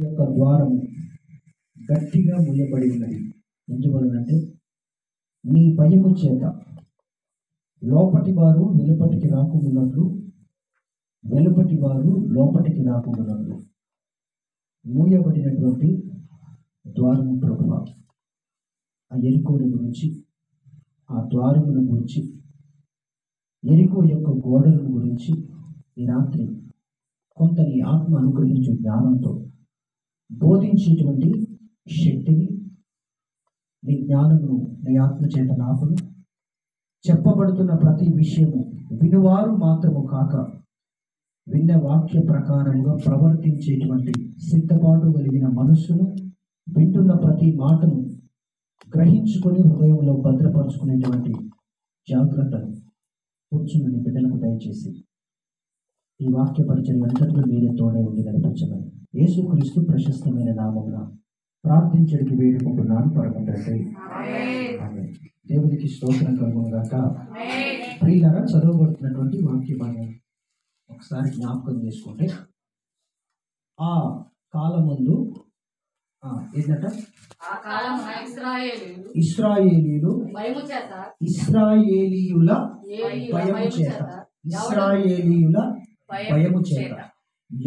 యొక్క ద్వారము గట్టిగా మూయబడి ఉన్నది. ఎందువలనంటే నీ భయము చేత లోపటి వారు వెలుపటికి రాకుండానట్లు, వెలుపటి వారు లోపటికి రాకుండానట్లు మూయబడినటువంటి ద్వారము ప్రభువా. ఆ ఎరికోని గురించి, ఆ ద్వారముల గురించి, ఎరికో యొక్క గోడలను గురించి ఈ రాత్రి కొంత నీ ఆత్మ అనుగ్రహించే జ్ఞానంతో బోధించేటువంటి శక్తిని, నీ జ్ఞానమును నీ ఆత్మ చేత నాకును, చెప్పబడుతున్న ప్రతి విషయము వినువారు మాత్రము కాక విన్న వాక్య ప్రకారంగా ప్రవర్తించేటువంటి సిద్ధపాటు కలిగిన మనస్సును, వింటున్న ప్రతి మాటను గ్రహించుకొని హృదయంలో భద్రపరుచుకునేటువంటి జాగ్రత్తను కూర్చుని బిడ్డలకు దయచేసి ఈ వాక్య పరిచయం అంతట్లో మీరే తోడే ఉండి నడిపించమని యేసుక్రీస్తు ప్రశస్తమైన నామమున ప్రార్థించడానికి వేడుకుంటున్నాను పరమ తండ్రి. ఆమేన్. దేవునికి స్తోత్రం కలుగును గాక. ప్రియులారా, చదవబడుతున్నటువంటి వాక్యమాన్ని ఒకసారి జ్ఞాపకం చేసుకుంటే, ఆ కాలమందు ఏంటంట, ఇశ్రాయేలీయుల భయము చేత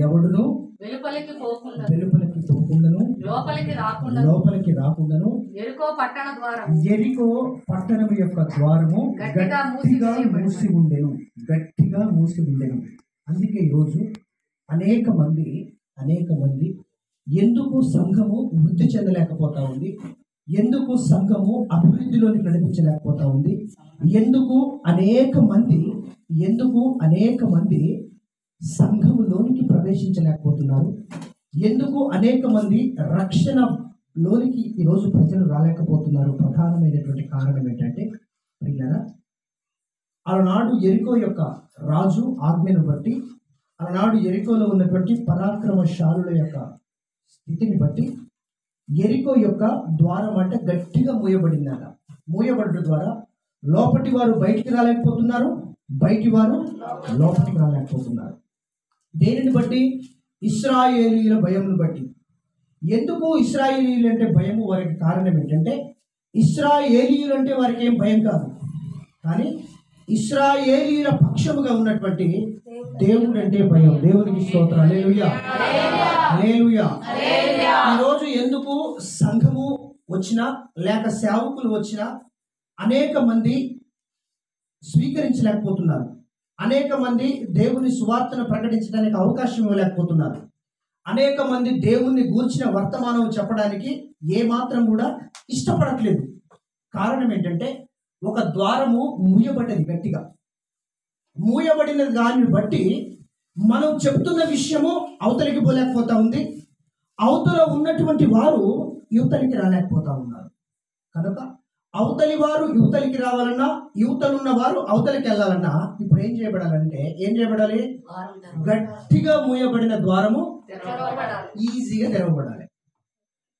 ఎవడును వెలుపలికి పోకుండాను లోపలికి రాకుండాను ఎరికో పట్టణము యొక్క ద్వారము గట్టిగా మూసి ఉండెను. అందుకే ఈరోజు అనేక మంది ఎందుకు సంఘము వృద్ధి చెందలేకపోతా ఉంది, ఎందుకు సంఘము అభివృద్ధిలోనికి నడిపించలేకపోతా ఉంది, ఎందుకు అనేక మంది సంఘములోనికి ప్రవేశించలేకపోతున్నారు, ఎందుకు అనేక మంది రక్షణలోనికి ఈరోజు ప్రజలు రాలేకపోతున్నారు. ప్రధానమైనటువంటి కారణం ఏంటంటే, ప్రియులారా, ఆనాడు ఎరికో యొక్క రాజు ఆజ్ఞను బట్టి, ఆనాడు ఎరికోలో ఉన్నటువంటి పరాక్రమశాలుల యొక్క స్థితిని బట్టి ఎరికో యొక్క ద్వారం అంటే గట్టిగా మూయబడిందట. మూయబడడం ద్వారా లోపటి వారు బయటికి రాలేకపోతున్నారు, బయటి వారు లోపలికి రాలేకపోతున్నారు. దేనిని బట్టి? ఇశ్రాయేలీయుల భయమును బట్టి. ఎందుకు ఇశ్రాయేలీయులు అంటే భయము? వారికి కారణం ఏంటంటే, ఇశ్రాయేలీయులు అంటే వారికి ఏం భయం కాదు, కానీ ఇశ్రాయేలీయుల పక్షముగా ఉన్నటువంటి దేవుడు అంటే భయం. దేవునికి స్తోత్రం. హల్లెలూయా, హల్లెలూయా. ఈరోజు ఎందుకు సంఘము వచ్చినా లేక సేవకులు వచ్చినా అనేక మంది స్వీకరించలేకపోతున్నారు, అనేక మంది దేవుని సువార్తను ప్రకటించడానికి అవకాశం ఇవ్వలేకపోతున్నారు, అనేక మంది దేవుణ్ణి గూర్చిన వర్తమానం చెప్పడానికి ఏమాత్రం కూడా ఇష్టపడట్లేదు. కారణం ఏంటంటే, ఒక ద్వారము మూయబడ్డది, గట్టిగా మూయబడిన దాన్ని బట్టి మనం చెప్తున్న విషయము అవతలికి పోలేకపోతా ఉంది, అవతల ఉన్నటువంటి వారు యువతలికి రాలేకపోతా ఉన్నారు. కనుక అవతలి వారు యువతలికి రావాలన్నా, యువతలున్న వారు అవతలికి వెళ్ళాలన్నా ఇప్పుడు ఏం చేయబడాలి? గట్టిగా మూయబడిన ద్వారము ఈజీగా తెరవబడాలి.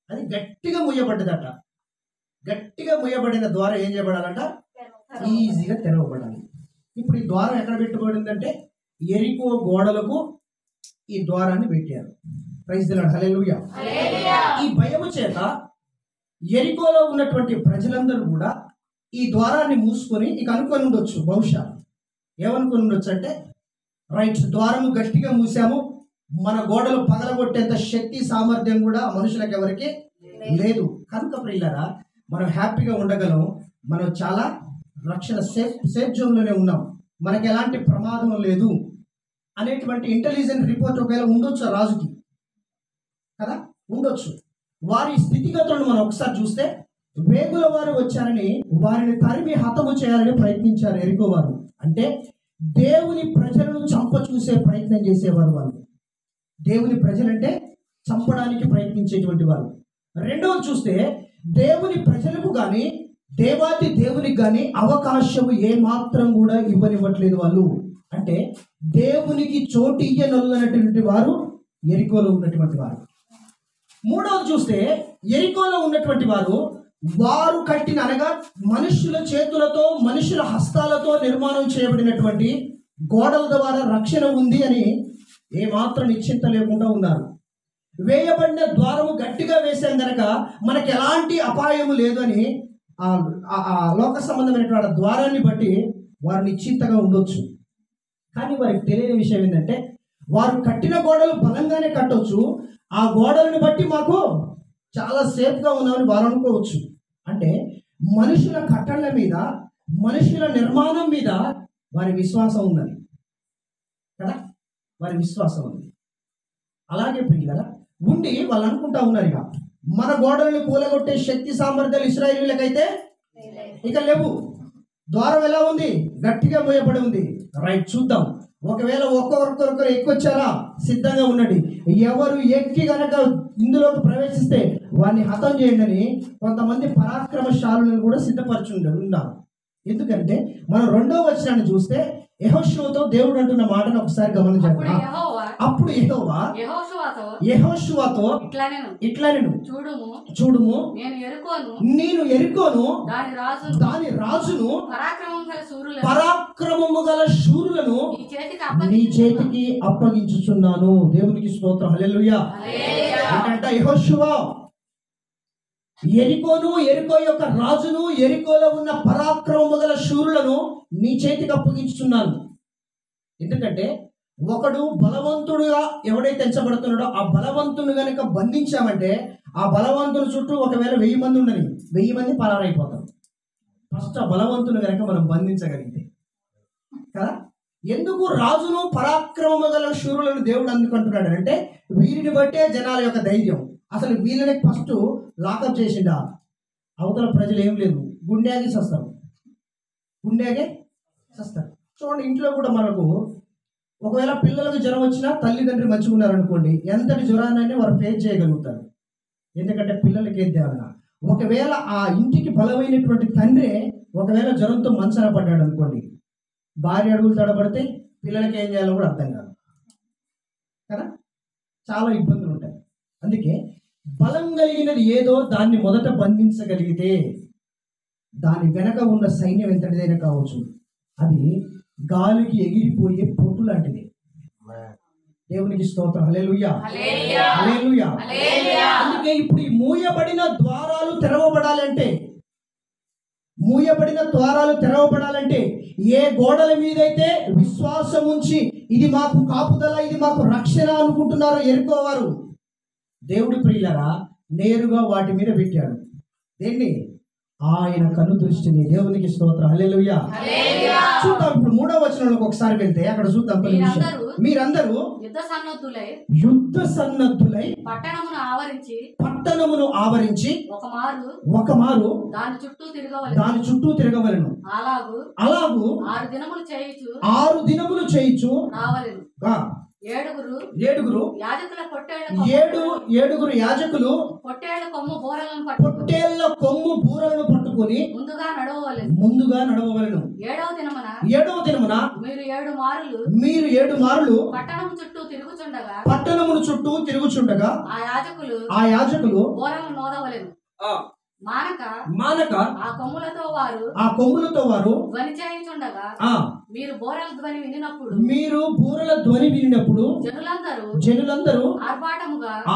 అది గట్టిగా మూయబడ్డదట. గట్టిగా మూయబడిన ద్వారం ఏం చేయబడాలంట? ఈజీగా తెరవబడాలి. ఇప్పుడు ఈ ద్వారం ఎక్కడ పెట్టబడిందంటే, ఎరికో గోడలకు ఈ ద్వారాన్ని పెట్టారు. ప్రైజ్ ది లార్డ్, హల్లెలూయా. ఈ భయము చేత ఎరికోలో ఉన్నటువంటి ప్రజలందరూ కూడా ఈ ద్వారాన్ని మూసుకొని ఇక అనుకొని ఉండొచ్చు, బహుశా ఏమనుకొని ఉండొచ్చు అంటే, రైట్, ద్వారము గట్టిగా మూసాము, మన గోడలు పగలగొట్టేంత శక్తి సామర్థ్యం కూడా మనుషులకు ఎవరికి లేదు. కనుక ప్రియులారా, మనం హ్యాపీగా ఉండగలం, మనం చాలా రక్షణ సేఫ్ జోన్లోనే ఉన్నాం, మనకి ఎలాంటి ప్రమాదం లేదు అనేటువంటి ఇంటెలిజెంట్ రిపోర్ట్ ఒకవేళ ఉండొచ్చు ఆ రాజుకి కదా, ఉండొచ్చు. వారి స్థితిగతులను మనం ఒకసారి చూస్తే, వేగుల వారు వచ్చారని వారిని తరిమి హతము చేయాలని ప్రయత్నించారు ఎరికో వారు. అంటే దేవుని ప్రజలను చంప చూసే ప్రయత్నం చేసేవారు వాళ్ళు. దేవుని ప్రజలంటే చంపడానికి ప్రయత్నించేటువంటి వారు. రెండవది చూస్తే, దేవుని ప్రజలకు కానీ దేవాది దేవునికి కానీ అవకాశం ఏమాత్రం కూడా ఇవ్వనివ్వట్లేదు వాళ్ళు. అంటే దేవునికి చోటు ఇయ్యనొల్లనటువంటి వారు ఎరికోలో ఉన్నటువంటి వారు. మూడవది చూస్తే, ఎరికోలో ఉన్నటువంటి వారు కట్టిన, అనగా మనుషుల చేతులతో మనుషుల హస్తాలతో నిర్మాణం చేయబడినటువంటి గోడల ద్వారా రక్షణ ఉంది అని ఏమాత్రం నిశ్చింత లేకుండా ఉన్నారు. వేయబడిన ద్వారము గట్టిగా వేసాం గనక మనకి ఎలాంటి అపాయము లేదు అని ఆ లోక సంబంధమైనటువంటి ద్వారాన్ని బట్టి వారు నిశ్చింతగా ఉండొచ్చు. కానీ వారికి తెలియని విషయం ఏంటంటే వారు కట్టిన గోడలు బలంగానే కట్టవచ్చు, ఆ గోడలను బట్టి మాకు చాలా సేఫ్గా ఉన్నామని వారు అనుకోవచ్చు. అంటే మనుషుల కట్టడల మీద, మనుషుల నిర్మాణం మీద వారి విశ్వాసం ఉన్నది కదా, వారి విశ్వాసం ఉంది. అలాగే ప్రియులారా ఉండి వాళ్ళు అనుకుంటా ఉన్నారు, ఇక మన గోడలను కూలగొట్టే శక్తి సామర్థ్యాలు ఇశ్రాయేలీయులకైతే ఇక లేవు. ద్వారం ఎలా ఉంది? గట్టిగా మోయబడి ఉంది. రైట్, చూద్దాం. ఒకవేళ ఒక్కొక్కరు ఎక్కొచ్చారా, సిద్ధంగా ఉండండి. ఎవరు ఎక్కి గనక ఇందులోకి ప్రవేశిస్తే వారిని హతం చేయండి అని కొంతమంది పరాక్రమశాలులను కూడా సిద్ధపరచున్నారు. ఎందుకంటే మనం 2వ వచనాన్ని చూస్తే యెహోషువతో దేవుడు అంటున్న మాటను ఒకసారి గమనించండి. అప్పుడు యెహోవా యెహోషువతో ఇట్లనెను, చూడుము నేను యెరికోను దాని రాజును పరాక్రమము గల శూరులను నీ చేతికి అప్పగించుచున్నాను. దేవునికి స్తోత్రం, హల్లెలూయా. ఏంటంటే యెహోషువ యెరికో యొక్క రాజును, యెరికోలో ఉన్న పరాక్రమము గల శూరులను నీ చేతికి అప్పగించుచున్నాను. ఎందుకంటే ఒకడు బలవంతుడుగా ఎవడైతే ఎంచబడుతున్నాడో ఆ బలవంతుని కనుక బంధించామంటే ఆ బలవంతుని చుట్టూ ఒకవేళ 1000 మంది ఉండని 1000 మంది పరారైపోతారు. ఫస్ట్ ఆ బలవంతుని కనుక మనం బంధించగలిగితే కదా. ఎందుకు రాజును పరాక్రమము గల శూరులను దేవుడు అందుకుంటున్నాడు అంటే వీరిని బట్టే జనాల యొక్క ధైర్యం. అసలు వీళ్ళని ఫస్ట్ లాకప్ చేసిండా, అవతల ప్రజలు ఏం లేదు, గుండెకి సస్తారు. చూడండి, ఇంట్లో కూడా మనకు ఒకవేళ పిల్లలకు జ్వరం వచ్చినా తల్లిదండ్రులు మంచిగా ఉన్నారనుకోండి, ఎంతటి జ్వరాన్ని వారు ఫేస్ చేయగలుగుతారు. ఎందుకంటే పిల్లలకి ఏం తేడా. ఒకవేళ ఆ ఇంటికి బలమైనటువంటి తండ్రి ఒకవేళ జ్వరంతో మంచాన పడ్డాడు అనుకోండి, భార్య అడుగులు తడబడితే పిల్లలకి ఏం చేయాలో కూడా అర్థం కాదు కదా, చాలా ఇబ్బందులు ఉంటాయి. అందుకే బలం కలిగినది ఏదో దాన్ని మొదట బంధించగలిగితే దాని వెనక ఉన్న సైన్యం ఎంతటిదైనా కావచ్చు, అది గాలికి ఎగిరిపోయే పొట్టు లాంటిది. దేవునికి స్తోత్రం, హల్లెలూయా, హల్లెలూయా. అందుకే ఇప్పుడు ఈ మూయబడిన ద్వారాలు తెరవబడాలంటే ఏ గోడల మీదైతే విశ్వాసం ఉంచి ఇది మాకు కాపుదల, ఇది మాకు రక్షణ అనుకుంటున్నారో ఎరుకోవారు, దేవుడి ప్రియులరా నేరుగా వాటి మీద పెట్టాడు. దేన్ని? ఆయన కను దృష్టిని. దేవునికి స్తోత్రం, హల్లెలూయా. చూద్దాం ఇప్పుడు 3వ వచనంలోకి ఒకసారి వెళ్తే అక్కడ చూద్దాం. మీరందరూ యుద్ధ సన్నద్ధులై పట్టణమును ఆవరించి ఒకమారు దాని చుట్టూ తిరగవలెను. అలాగు 6 దినములు చేయుచు ఏడుగురు యాజకులు పొట్టేళ్ల కొమ్ము బూరలను పట్టుకొని ముందుగా నడవవలెను. 7వ దినమున మీరు 7 మారులు పట్టణమును చుట్టూ తిరుగుచుండగా ఆ యాజకులు మానక ఆ కొమ్ములతో వారు మీరు బూరల ధ్వని వినినప్పుడు జనులందరూ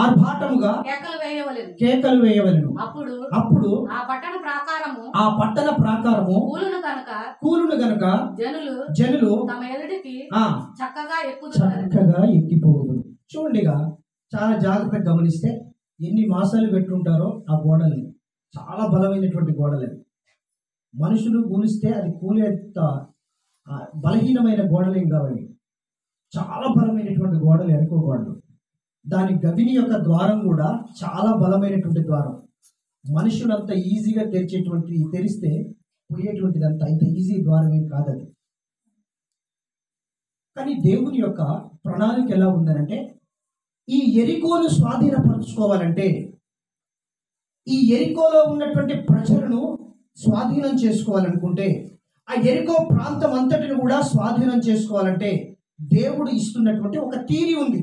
ఆర్భాటముగా కేకలు వేయవలెను. అప్పుడు ఆ పట్టణ ప్రాకారము కూలును గనుక జనులు చక్కగా ఎక్కిపోదు. చూడండిగా చాలా జాగ్రత్తగా గమనిస్తే ఎన్ని మాసాలు పెట్టుంటారో ఆ గోడల్ని, చాలా బలమైనటువంటి గోడలే. మనుషులు కూలిస్తే అది కూలేంత బలహీనమైన గోడలేం కావాలి, చాలా బలమైనటువంటి గోడలు, ఎరుకో గోడలు. దాని గవిని యొక్క ద్వారం కూడా చాలా బలమైనటువంటి ద్వారం. మనుషులు అంత ఈజీగా తెరిస్తే పోయేటువంటిది అంత ఈజీ ద్వారం ఏం కాదది. కానీ దేవుని యొక్క ప్రణాళిక ఎలా ఉందనంటే ఈ యెరికోను స్వాధీనపరచుకోవాలంటే, ఈ యెరికోలో ఉన్నటువంటి ప్రజలను స్వాధీనం చేసుకోవాలనుకుంటే, ఆ యెరికో ప్రాంతం అంతటిని కూడా స్వాధీనం చేసుకోవాలంటే దేవుడు ఇస్తున్నటువంటి ఒక థియరీ ఉంది,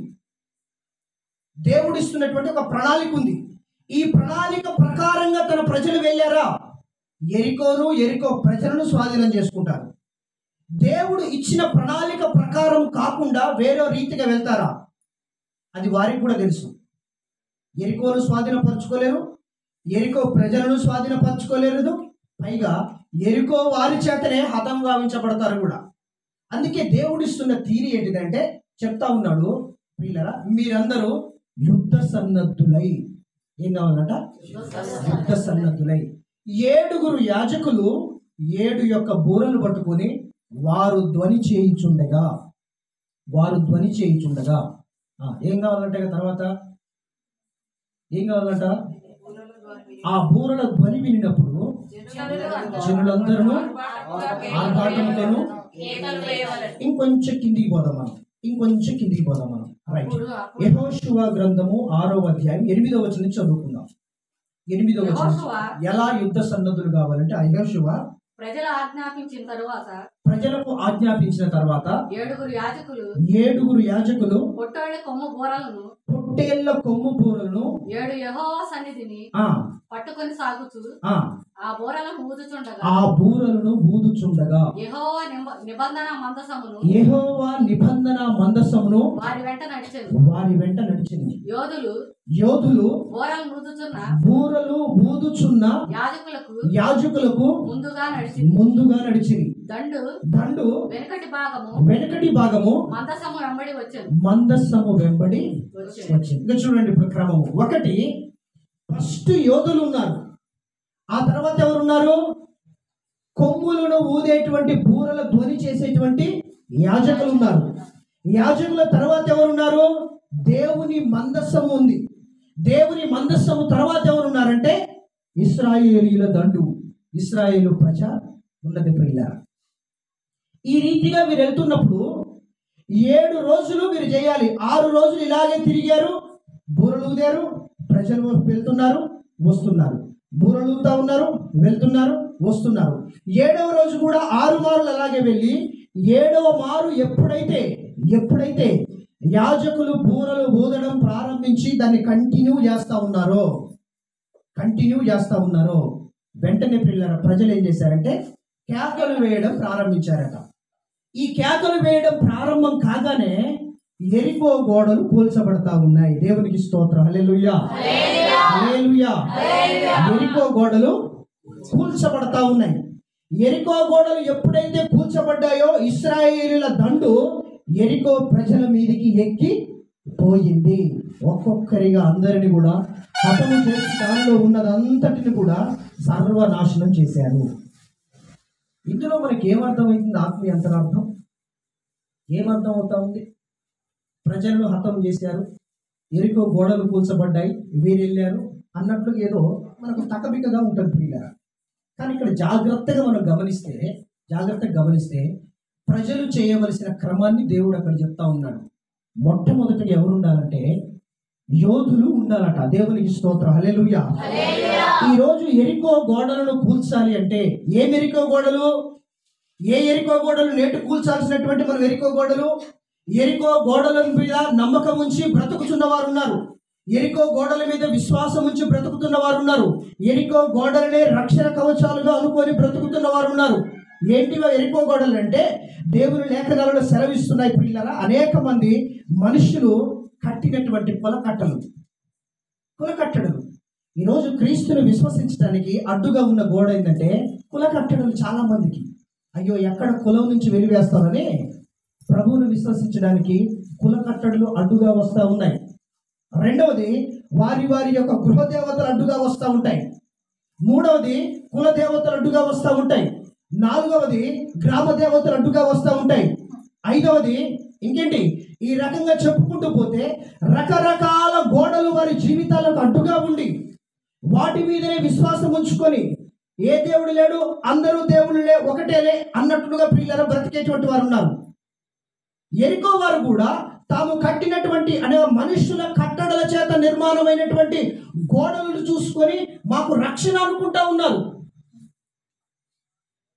దేవుడు ఇస్తున్నటువంటి ఒక ప్రణాళిక ఉంది. ఈ ప్రణాళిక ప్రకారంగా తన ప్రజలు వెళ్ళారా, యెరికో ప్రజలను స్వాధీనం చేసుకుంటారు. దేవుడు ఇచ్చిన ప్రణాళిక ప్రకారం కాకుండా వేరే రీతిగా వెళ్తారా, అది వారికి కూడా తెలుసు. ఎరికోను స్వాధీనపరచుకోలేరు, ఎరికో ప్రజలను స్వాధీనపరచుకోలేరు, పైగా ఎరికో వారి చేతనే హతం గావించబడతారు కూడా. అందుకే దేవుడిస్తున్న తీరి ఏంటిదంటే చెప్తా ఉన్నాడు, ప్రియులారా మీరందరూ యుద్ధ సన్నద్ధులై, ఏం కావాలంట? యుద్ధ సన్నద్ధులై. 7 యాజకులు 7 యొక్క బూరలు పట్టుకొని వారు ధ్వని చేయుచుండగా ఏం కావాలంటే తర్వాత ఏం కావాలంట? ఆ బూరల ధ్వని వినినప్పుడు జనులందరూ ఆర్భాటముతోను ఇంకొంచెం కిందికి పోదాం మనం. రైట్. యెహోషువ గ్రంథము 6వ అధ్యాయం 8వ వచనం నుంచి చదువుకుందాం. 8వ వచనం ఎలా యుద్ధ సన్నద్ధులు కావాలంటే యెహోషువ ప్రజలకు ఆజ్ఞాపించిన తర్వాత 7 యాజకులు పొట్టేళ్ల కొమ్ము బూరలను 7 యెహోవా సన్నిధిని పట్టుకొని సాగుచు ఆ బూరలను ఊదుచుండగా యెహోవా నిబంధన మందసమును వారి వెంట నడిచింది. యోధులు బూరలు ఊదుచున్న యాజకులకు ముందుగా నడిచింది. దండు వెనకటి భాగము మందసము వెంబడి వచ్చింది. ఇంకా చూడండి ఇప్పుడు క్రమము. 1 ఫస్ట్ యోధులు ఉన్నారు, ఆ తర్వాత ఎవరున్నారు? కొమ్ములను ఊదేటువంటి బూరల ధ్వని చేసేటువంటి యాజకులు ఉన్నారు. యాజకుల తర్వాత ఎవరున్నారు? దేవుని మందస్సము ఉంది. దేవుని మందస్సము తర్వాత ఎవరున్నారంటే ఇశ్రాయేలీయుల దండు, ఇశ్రాయేలు ప్రజ ఉన్నది. ప్రియులారా ఈ రీతిగా మీరు వెళ్తున్నప్పుడు 7 రోజులు మీరు చేయాలి. 6 రోజులు ఇలాగే తిరిగారు, బూరలు ఊదారు, ప్రజలు వెళ్తున్నారు వస్తున్నారు, బూరలు ఊదుతా ఉన్నారు, వెళ్తున్నారు వస్తున్నారు. 7వ రోజు కూడా 6 మార్లు అలాగే వెళ్ళి 7వ మారు ఎప్పుడైతే యాజకులు బూరలు ఊదడం ప్రారంభించి దాన్ని కంటిన్యూ చేస్తా ఉన్నారో వెంటనే ప్రజలు ఏం చేశారంటే కేకలు వేయడం ప్రారంభించారట. ఈ కేకలు వేయడం ప్రారంభం కాగానే ఎరికో గోడలు కూల్చబడతా ఉన్నాయి. దేవునికి స్తోత్రం. హల్లెలూయా, హల్లెలూయా. ఎరికో గోడలు కూల్చబడతా ఉన్నాయి. ఎరికో గోడలు ఎప్పుడైతే కూల్చబడ్డాయో ఇశ్రాయేలీయుల దండు ఎరికో ప్రజల మీదకి ఎక్కి పోయింది. ఒక్కొక్కరిగా అందరిని కూడా హతము చేసి దానిలో ఉన్నదంతటిని కూడా సర్వనాశనం చేశారు. ఇందులో మనకి ఏమర్థమవుతుంది? ఆత్మీయ అంతరార్థం ఏమర్థం అవుతా ఉంది? ప్రజలను హతం చేశారు, ఎరికో గోడలు కూల్చబడ్డాయి, వీరు వెళ్ళారు అన్నట్లు ఏదో మనకు తకబికగా ఉంటుంది ప్రియులారా. కానీ ఇక్కడ జాగ్రత్తగా గమనిస్తే ప్రజలు చేయవలసిన క్రమాన్ని దేవుడు అక్కడ చెప్తా ఉన్నాడు. మొట్టమొదటిగా ఎవరు ఉండాలంటే యోధులు ఉండాలట. దేవునికి స్తోత్రం. హల్లెలూయా. ఈరోజు ఎరికో గోడలను కూల్చాలి అంటే ఏ ఎరికో గోడలు నేటు కూల్చాల్సినటువంటి మనం ఎరికో గోడల మీద నమ్మకం ఉంచి బ్రతుకుతున్న వారు ఉన్నారు. ఎరికో గోడల మీద విశ్వాసం ఉంచి బ్రతుకుతున్న వారు ఉన్నారు. ఎరికో గోడలనే రక్షణ కవచాలుగా అనుకొని బ్రతుకుతున్న వారు ఉన్నారు. ఏంటివో ఎరికో గోడలు అంటే దేవుని లేఖనాలలో సెలవిస్తున్నాయి పిల్లల. అనేక మంది మనుషులు కట్టినటువంటి కులకట్టడలు. ఈరోజు క్రీస్తుని విశ్వసించడానికి అడ్డుగా ఉన్న గోడ ఏంటంటే కులకట్టడలు. చాలా మందికి అయ్యో ఎక్కడ కులం నుంచి వెలివేస్తామని ప్రభువును విశ్వసించడానికి కులకట్టడలు అడ్డుగా వస్తూ ఉన్నాయి. రెండవది వారి యొక్క గృహదేవతలు అడ్డుగా వస్తూ ఉంటాయి. మూడవది కుల దేవతలు అడ్డుగా వస్తూ ఉంటాయి. నాలుగవది గ్రామ దేవతలు అడ్డుగా వస్తూ ఉంటాయి. ఐదవది ఇంకేంటి, ఈ రకంగా చెప్పుకుంటూ పోతే రకరకాల గోడలు వారి జీవితాలకు అడ్డుగా ఉండి వాటి మీదనే విశ్వాసం ఉంచుకొని ఏ దేవుడు లేడు, అందరూ దేవుళ్ళే, ఒకటేలే అన్నట్లుగా పిల్లలు బ్రతికేటువంటి వారు ఉన్నారు. ఎరికో వారు కూడా తాము కట్టినటువంటి అనే మనుషుల కట్టడల చేత నిర్మాణమైనటువంటి గోడలను చూసుకొని మాకు రక్షణ అనుకుంటా ఉన్నారు.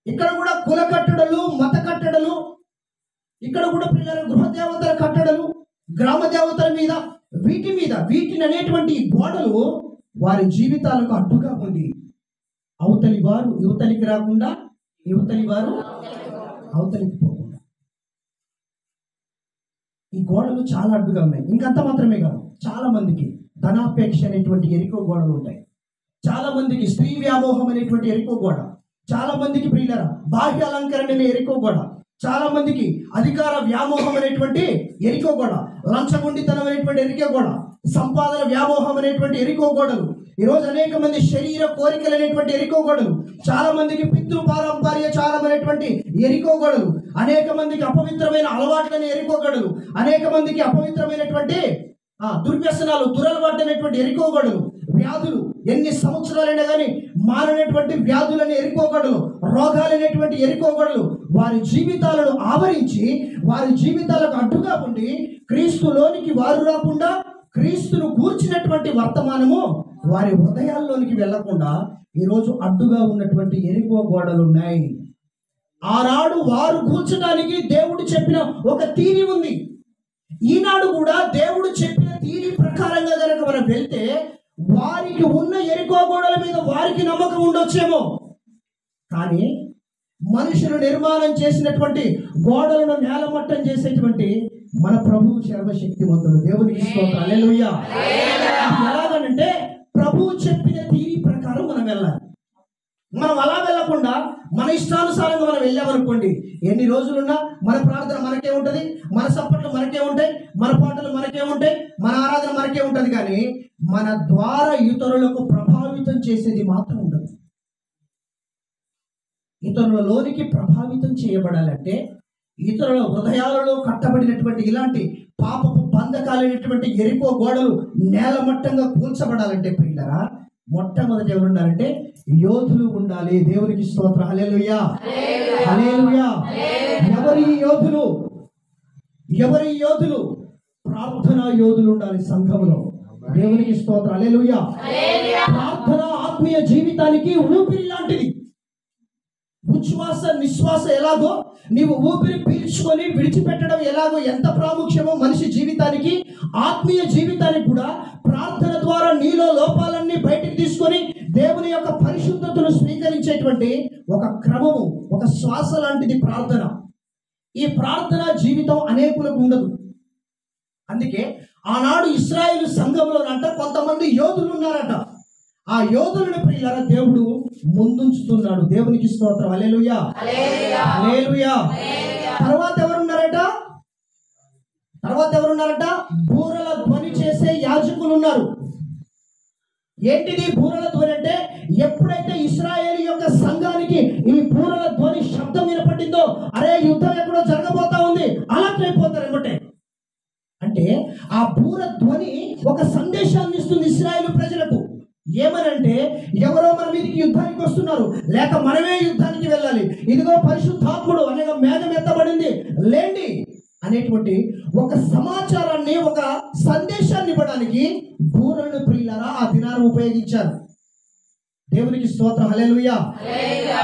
ఇక్కడ కూడా కుల కట్టడలు, మత కట్టడలు, ఇక్కడ కూడా పిల్లలు గృహదేవతల కట్టడలు, గ్రామ దేవతల మీద వీటిని అనేటువంటి గోడలు వారి జీవితాలకు అడ్డుగా ఉంది. అవతలి వారు యువతలికి రాకుండా, యువతలి వారు అవతలికి పోకుండా ఈ గోడలు చాలా అడ్డుగా ఉన్నాయి. ఇంకంత మాత్రమే కాదు, చాలా మందికి ధనాపేక్ష అనేటువంటి ఎరికో గోడలు ఉంటాయి. చాలా మందికి స్త్రీ వ్యామోహం అనేటువంటి ఎరికో గోడ, చాలా మందికి ప్రియులరా బాహ్య అలంకరణ అనే ఎరికో గోడ, చాలా మందికి అధికార వ్యామోహం అనేటువంటి ఎరికో గోడ, లంచగొండితనం అనేటువంటి ఎరికో గోడ, సంపాదన వ్యామోహం అనేటువంటి ఎరికో గోడలు, ఈరోజు అనేక మంది శరీర కోరికలు అనేటువంటి ఎరికో గోడలు, చాలా మందికి పితృ పారంపర్య చారం అనేటువంటి ఎరికో గోడలు, అనేక మందికి అపవిత్రమైన అలవాట్లని ఎరికో గోడలు, అనేక మందికి అపవిత్రమైనటువంటి దుర్వ్యసనాలు దురలవాటు అనేటువంటి ఎరికో గోడలు, వ్యాధులు ఎన్ని సంవత్సరాలైనా కానీ మారనటువంటి వ్యాధులని ఎరుకోగడలు, రోగాలు అనేటువంటి ఎరుకోగడలు వారి జీవితాలను ఆవరించి వారి జీవితాలకు అడ్డుగా ఉండి క్రీస్తులోనికి వారు రాకుండా క్రీస్తును కూర్చినటువంటి వర్తమానము వారి హృదయాల్లోనికి వెళ్లకుండా ఈరోజు అడ్డుగా ఉన్నటువంటి ఎరుకో గోడలు ఉన్నాయి. ఆనాడు వారు కూర్చడానికి దేవుడు చెప్పిన ఒక తీరి ఉంది. ఈనాడు కూడా దేవుడు చెప్పిన తీరి ప్రకారంగా కనుక మనం వెళ్తే వారికి ఉన్న ఎరికో గోడల మీద వారికి నమ్మకం ఉండొచ్చేమో, కానీ మనుషులు నిర్మాణం చేసినటువంటి గోడలను నేలమట్టం చేసేటువంటి మన ప్రభువు సర్వశక్తిమంతుడు. దేవునికి స్తోత్రం, హల్లెలూయా. ఎలాగనంటే ప్రభువు చెప్పిన తీరి ప్రకారం మనం వెళ్ళాలి. మనం అలా వెళ్ళకుండా మన ఇష్టానుసారంగా మనం వెళ్ళామనుకోండి, ఎన్ని రోజులున్నా మన ప్రార్థన మనకే ఉంటుంది, మన సప్పట్లు మనకే ఉంటాయి, మన పాటలు మనకే ఉంటాయి, మన ఆరాధన మనకే ఉంటుంది, కానీ మన ద్వారా ఇతరులకు ప్రభావితం చేసేది మాత్రం ఉండదు. ఇతరులలోనికి ప్రభావితం చేయబడాలంటే ఇతరుల హృదయాలలో కట్టబడినటువంటి ఇలాంటి పాపపు బంధకాలైనటువంటి ఎరికో గోడలు నేలమట్టంగా కూల్చబడాలంటే ప్రియులారా, మొట్టమొదటి ఎవరు ఉండాలంటే యోధులు ఉండాలి. దేవునికి స్తోత్రం, హల్లెలూయా, హల్లెలూయా. ఎవరి యోధులు? ఎవరి యోధులు? ప్రార్థనా యోధులు ఉండాలి సంఘంలో. దేవునికి స్తోత్రం, హల్లెలూయా. ప్రార్థన ఆత్మీయ జీవితానికి ఊపిరి లాంటిది. ఉచ్ఛ్వాస నిశ్వాస ఎలాగో నీవు ఊపిరి పీల్చుకొని విడిచిపెట్టడం ఎలాగో ఎంత ప్రాముఖ్యమో మనిషి జీవితానికి, ఆత్మీయ జీవితానికి కూడా ప్రార్థన ద్వారా నీలో లోపాలన్నీ బయటికి తీసుకొని దేవుని యొక్క పరిశుద్ధతను స్వీకరించేటువంటి ఒక క్రమము, ఒక శ్వాస లాంటిది ప్రార్థన. ఈ ప్రార్థన జీవితం అనేకులకు ఉండదు. అందుకే ఆనాడు ఇశ్రాయేలు సంఘంలోనంట కొంతమంది యోధులు ఉన్నారట. ఆ యోధులను ప్రియులారా దేవుడు ముందుంచుతున్నాడు. దేవునికి స్తోత్రం, హల్లెలూయా, హల్లెలూయా. తర్వాత ఎవరున్నారట? బూరల ధ్వని చేసే యాజకులు ఉన్నారు. ఏంటిది బూరల ధ్వని అంటే? ఎప్పుడైతే ఇశ్రాయేలు యొక్క సంఘానికి ఈ బూరల ధ్వని శబ్దం వినపడిందో, అరే యుద్ధం ఎక్కడో జరగబోతా ఉంది, అలర్ట్ అయిపోతారు ఏమంటే. అంటే ఆ బూర ధ్వని ఒక సందేశాన్ని ఇస్తుంది ఇశ్రాయేలు ప్రజలకు. ఏమనంటే ఎవరో మన మీదకి యుద్ధానికి వస్తున్నారు, లేక మనమే యుద్ధానికి వెళ్ళాలి, ఇదిగో పరిశుద్ధాత్ముడు అనగా మేఘం ఎత్తబడింది లేండి అనేటువంటి ఒక సమాచారాన్ని, ఒక సందేశాన్ని ఇవ్వడానికి బూరలను ప్రియులారా ఆ దినాన్ని ఉపయోగించారు. దేవునికి స్తోత్రం, హల్లెలూయా,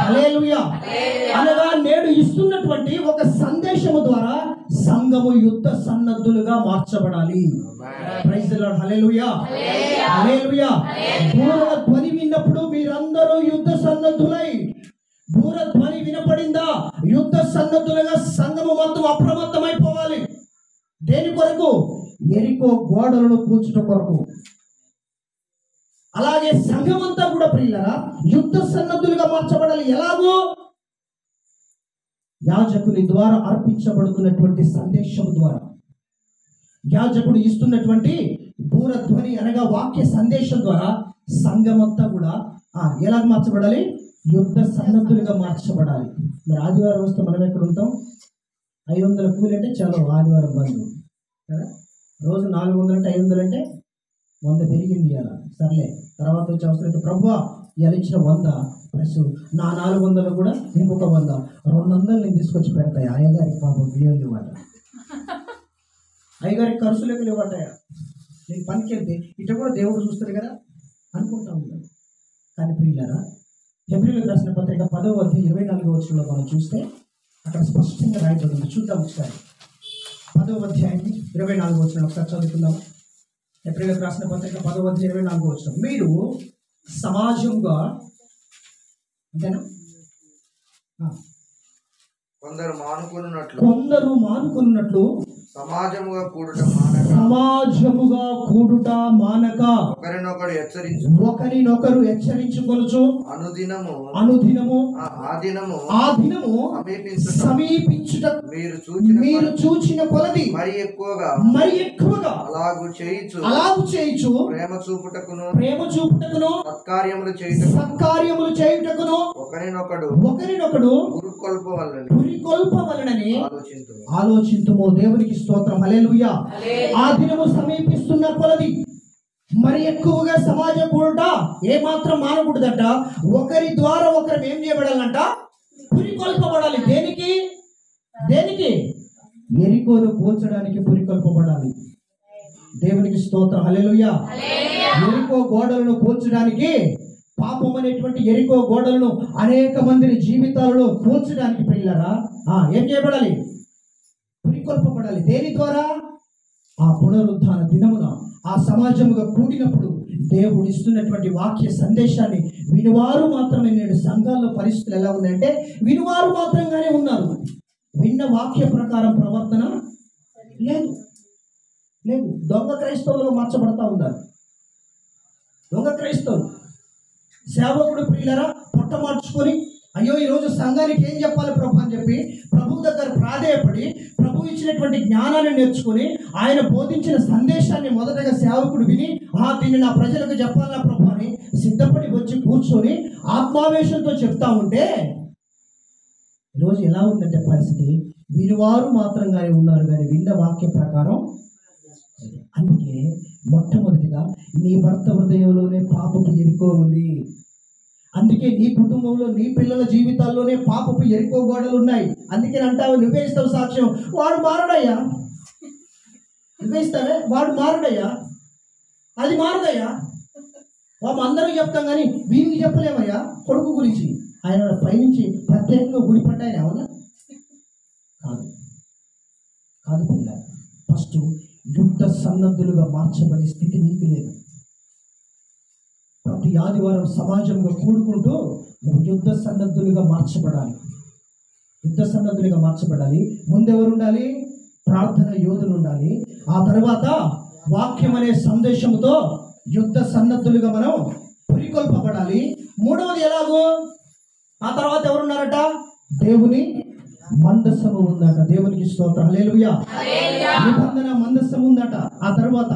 హల్లెలూయా. అనగా నేడు ఇస్తున్నటువంటి ఒక సందేశము ద్వారా సంఘము యుద్ధ సన్నద్ధులుగా మార్చబడాలి. ప్రైజ్ ది లార్డ్, హల్లెలూయా, హల్లెలూయా. బూరల ధ్వని విన్నప్పుడు మీరందరూ యుద్ధ సన్నద్ధులై, బూర ధ్వని వినపడిందా యుద్ధ సన్నద్ధులుగా సంఘము మొత్తం అప్రమత్తమైపోవాలి. దేని కొరకు? ఎరికో గోడలను కూల్చుట కొరకు. అలాగే సంఘమంతా కూడా ప్రియులారా యుద్ధ సన్నద్ధులుగా మార్చబడాలి. ఎలాగో? యాజకుని ద్వారా అర్పించబడుతున్నటువంటి సందేశం ద్వారా, యాజకుడు ఇస్తున్నటువంటి బూర ధ్వని అనగా వాక్య సందేశం ద్వారా సంఘమంతా కూడా ఎలా మార్చబడాలి? యుద్ధ సన్నద్ధులుగా మార్చబడాలి. మరి ఆదివారం వస్తే మనం ఎక్కడ ఉంటాం? 500 కూలి అంటే చలో ఆదివారం బంధు కదా. రోజు 400 అంటే 500 అంటే 100 పెరిగింది ఇవాళ, సర్లే తర్వాత వచ్చే అవసరం అయితే ప్రభువా ఇవాళ ఇచ్చిన 100 ప్లస్ నా 400 కూడా ఇంకొక 100, 200 నేను తీసుకొచ్చి పెడతాయి. అయ్యగారికి పాపం బియ్యం లేవాట, అయ్యగారికి ఖర్చులకు లేవాటయా, నేను పనికి వెళ్తే ఇట కూడా దేవుడు చూస్తాడు కదా అనుకుంటా ఉంటాను. కానీ ప్రియులారా హెబ్రీయులకు రాసిన పత్రిక 10వ అధ్యాయం 24వ వచనంలో మనం చూస్తే అక్కడ స్పష్టంగా రాయబడింది. చూద్దాం ఒకసారి 10వ అధ్యాయం 24వ వచనం ఒకసారి చదువుకుందాం. హెబ్రీయులకు రాసిన పత్రిక 10వ అధ్యాయం 24వ వచనం. మీరు సమాజంగా, అంతేనా? కొందరు మానుకున్నట్లు సమాజముగా కూడుట మానక సమాజముగా కూడుట మానక ఒకరినొకరు హెచ్చరించుకొనుచు అనుదినము ఆ దినము సమీపించుట మీరు చూచిన కొలది మరి ఎక్కువగా అలాగు చేయుచు ప్రేమ చూపుటకును సత్కార్యములు చేయుటకును ఒకరినొకడు పురికొల్పవలనని ఆలోచింతుము. దేవునికి స్తోత్రం. హల్లెలూయా. ఆ దినము సమీపిస్తున్న కొలది మరి ఎక్కువగా సమాజం కూడుట ఏమాత్రం మానకూడదట. ఒకరి ద్వారా ఒకరు ఏం చేయబడాలంట? పురికొల్పబడాలి. దేనికి? ఎరికోను కూల్చడానికి పురికొల్పబడాలి. దేవునికి స్తోత్రం. హల్లెలూయా. ఎరికో గోడలను కూల్చడానికి, పాపం అనేటువంటి ఎరికో గోడలను అనేక మందిని జీవితాలలో కూల్చడానికి పిల్లరా ఏం చేయబడాలి? పురికొల్పబడాలి. దేని ద్వారా? ఆ పునరుద్ధాన దినమున ఆ సమాజముగా కూడినప్పుడు దేవుడు ఇస్తున్నటువంటి వాక్య సందేశాన్ని వినువారు మాత్రమే. నేడు సంఘాల్లో పరిస్థితులు ఎలా ఉన్నాయంటే వినువారు మాత్రంగానే ఉన్నారు. విన్న వాక్య ప్రకారం ప్రవర్తన లేదు. దొంగ క్రైస్తవులుగా మార్చబడతా ఉన్నారు. దొంగ క్రైస్తవులు సేవకుడు ప్రియులరా పొట్ట మార్చుకొని, అయ్యో ఈరోజు సంఘానికి ఏం చెప్పాలి ప్రభు అని చెప్పి ప్రభు దగ్గర ప్రాధేయపడి ప్రభు ఇచ్చినటువంటి జ్ఞానాన్ని నేర్చుకొని ఆయన బోధించిన సందేశాన్ని మొదటగా సేవకుడు విని దీన్ని నా ప్రజలకు చెప్పాలా ప్రభు అని సిద్ధపడి వచ్చి కూర్చొని ఆత్మావేశంతో చెప్తా ఉంటే ఈరోజు ఎలా ఉందంటే పరిస్థితి, వినివారు మాత్రంగానే ఉన్నారు కానీ విన్న వాక్య ప్రకారం. అందుకే మొట్టమొదటిగా నీ భర్త హృదయంలోనే పాపపు ఎరికో ఉంది. అందుకే నీ కుటుంబంలో నీ పిల్లల జీవితాల్లోనే పాపపు ఎరికో గోడలు ఉన్నాయి. అందుకే అంటావు, నువ్వే ఇస్తావు సాక్ష్యం, వాడు మారడయ్యా. నువ్వే ఇస్తావే, వాడు మారడయ్యా, అది మారదయ్యా. వాడు అందరూ చెప్తాం కానీ వీరికి చెప్పలేమయ్యా. కొడుకు గురించి ఆయన పైనుంచి ప్రత్యేకంగా గుడిపడ్డాయని అవునా? కాదు పిల్ల. ఫస్ట్ యుద్ధ సన్నద్ధులుగా మార్చబడే స్థితి నీకు లేదు. ప్రతి ఆదివారం సమాజంగా కూడుకుంటూ నువ్వు యుద్ధ సన్నద్ధులుగా మార్చబడాలి. ముందెవరు ఉండాలి? ప్రార్థన యోధులు ఉండాలి. ఆ తర్వాత వాక్యం అనే సందేశంతో యుద్ధ సన్నద్ధులుగా మనం పురికొల్పబడాలి. మూడవది ఎలాగో? ఆ తర్వాత ఎవరున్నారట? దేవుని మందస్సము ఉందట. దేవునికి స్తోత్రం. హల్లెలూయా. నిబంధన మందస్సం ఉందట. ఆ తర్వాత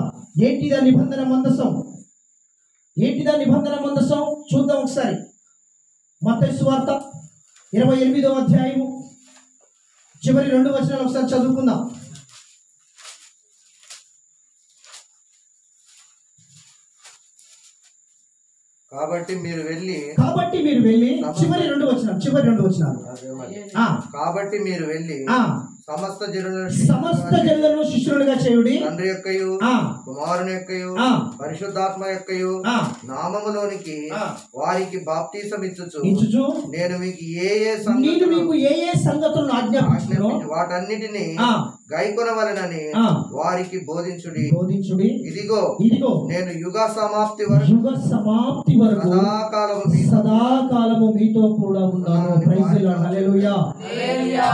ఏంటిదా నిబంధన మందస్సం? చూద్దాం ఒకసారి. మత్తయి సువార్త 28వ అధ్యాయము చివరి 2 వచనాలు ఒకసారి చదువుకుందాం. కాబట్టి మీరు వెళ్ళి చివరి 2 వచనాలు. కాబట్టి మీరు వెళ్ళి సమస్త జనులను శిష్యులుగా చేయుడి. తండ్రి యొక్కయు కుమారుని యొక్కయు పరిశుద్ధాత్మ యొక్కయు నామములోనికి వారికి బాప్తీసం ఇచ్చుచు నేను మీకు ఏ ఏ సంగతులను ఆజ్ఞాపించును వాటన్నిటిని గైకొనవలెనని వారికి బోధించుడి. ఇదిగో నేను యుగ సమాప్తి వరకు సదాకాలము మీతో కూడా ఉన్నాను. Praise the Lord.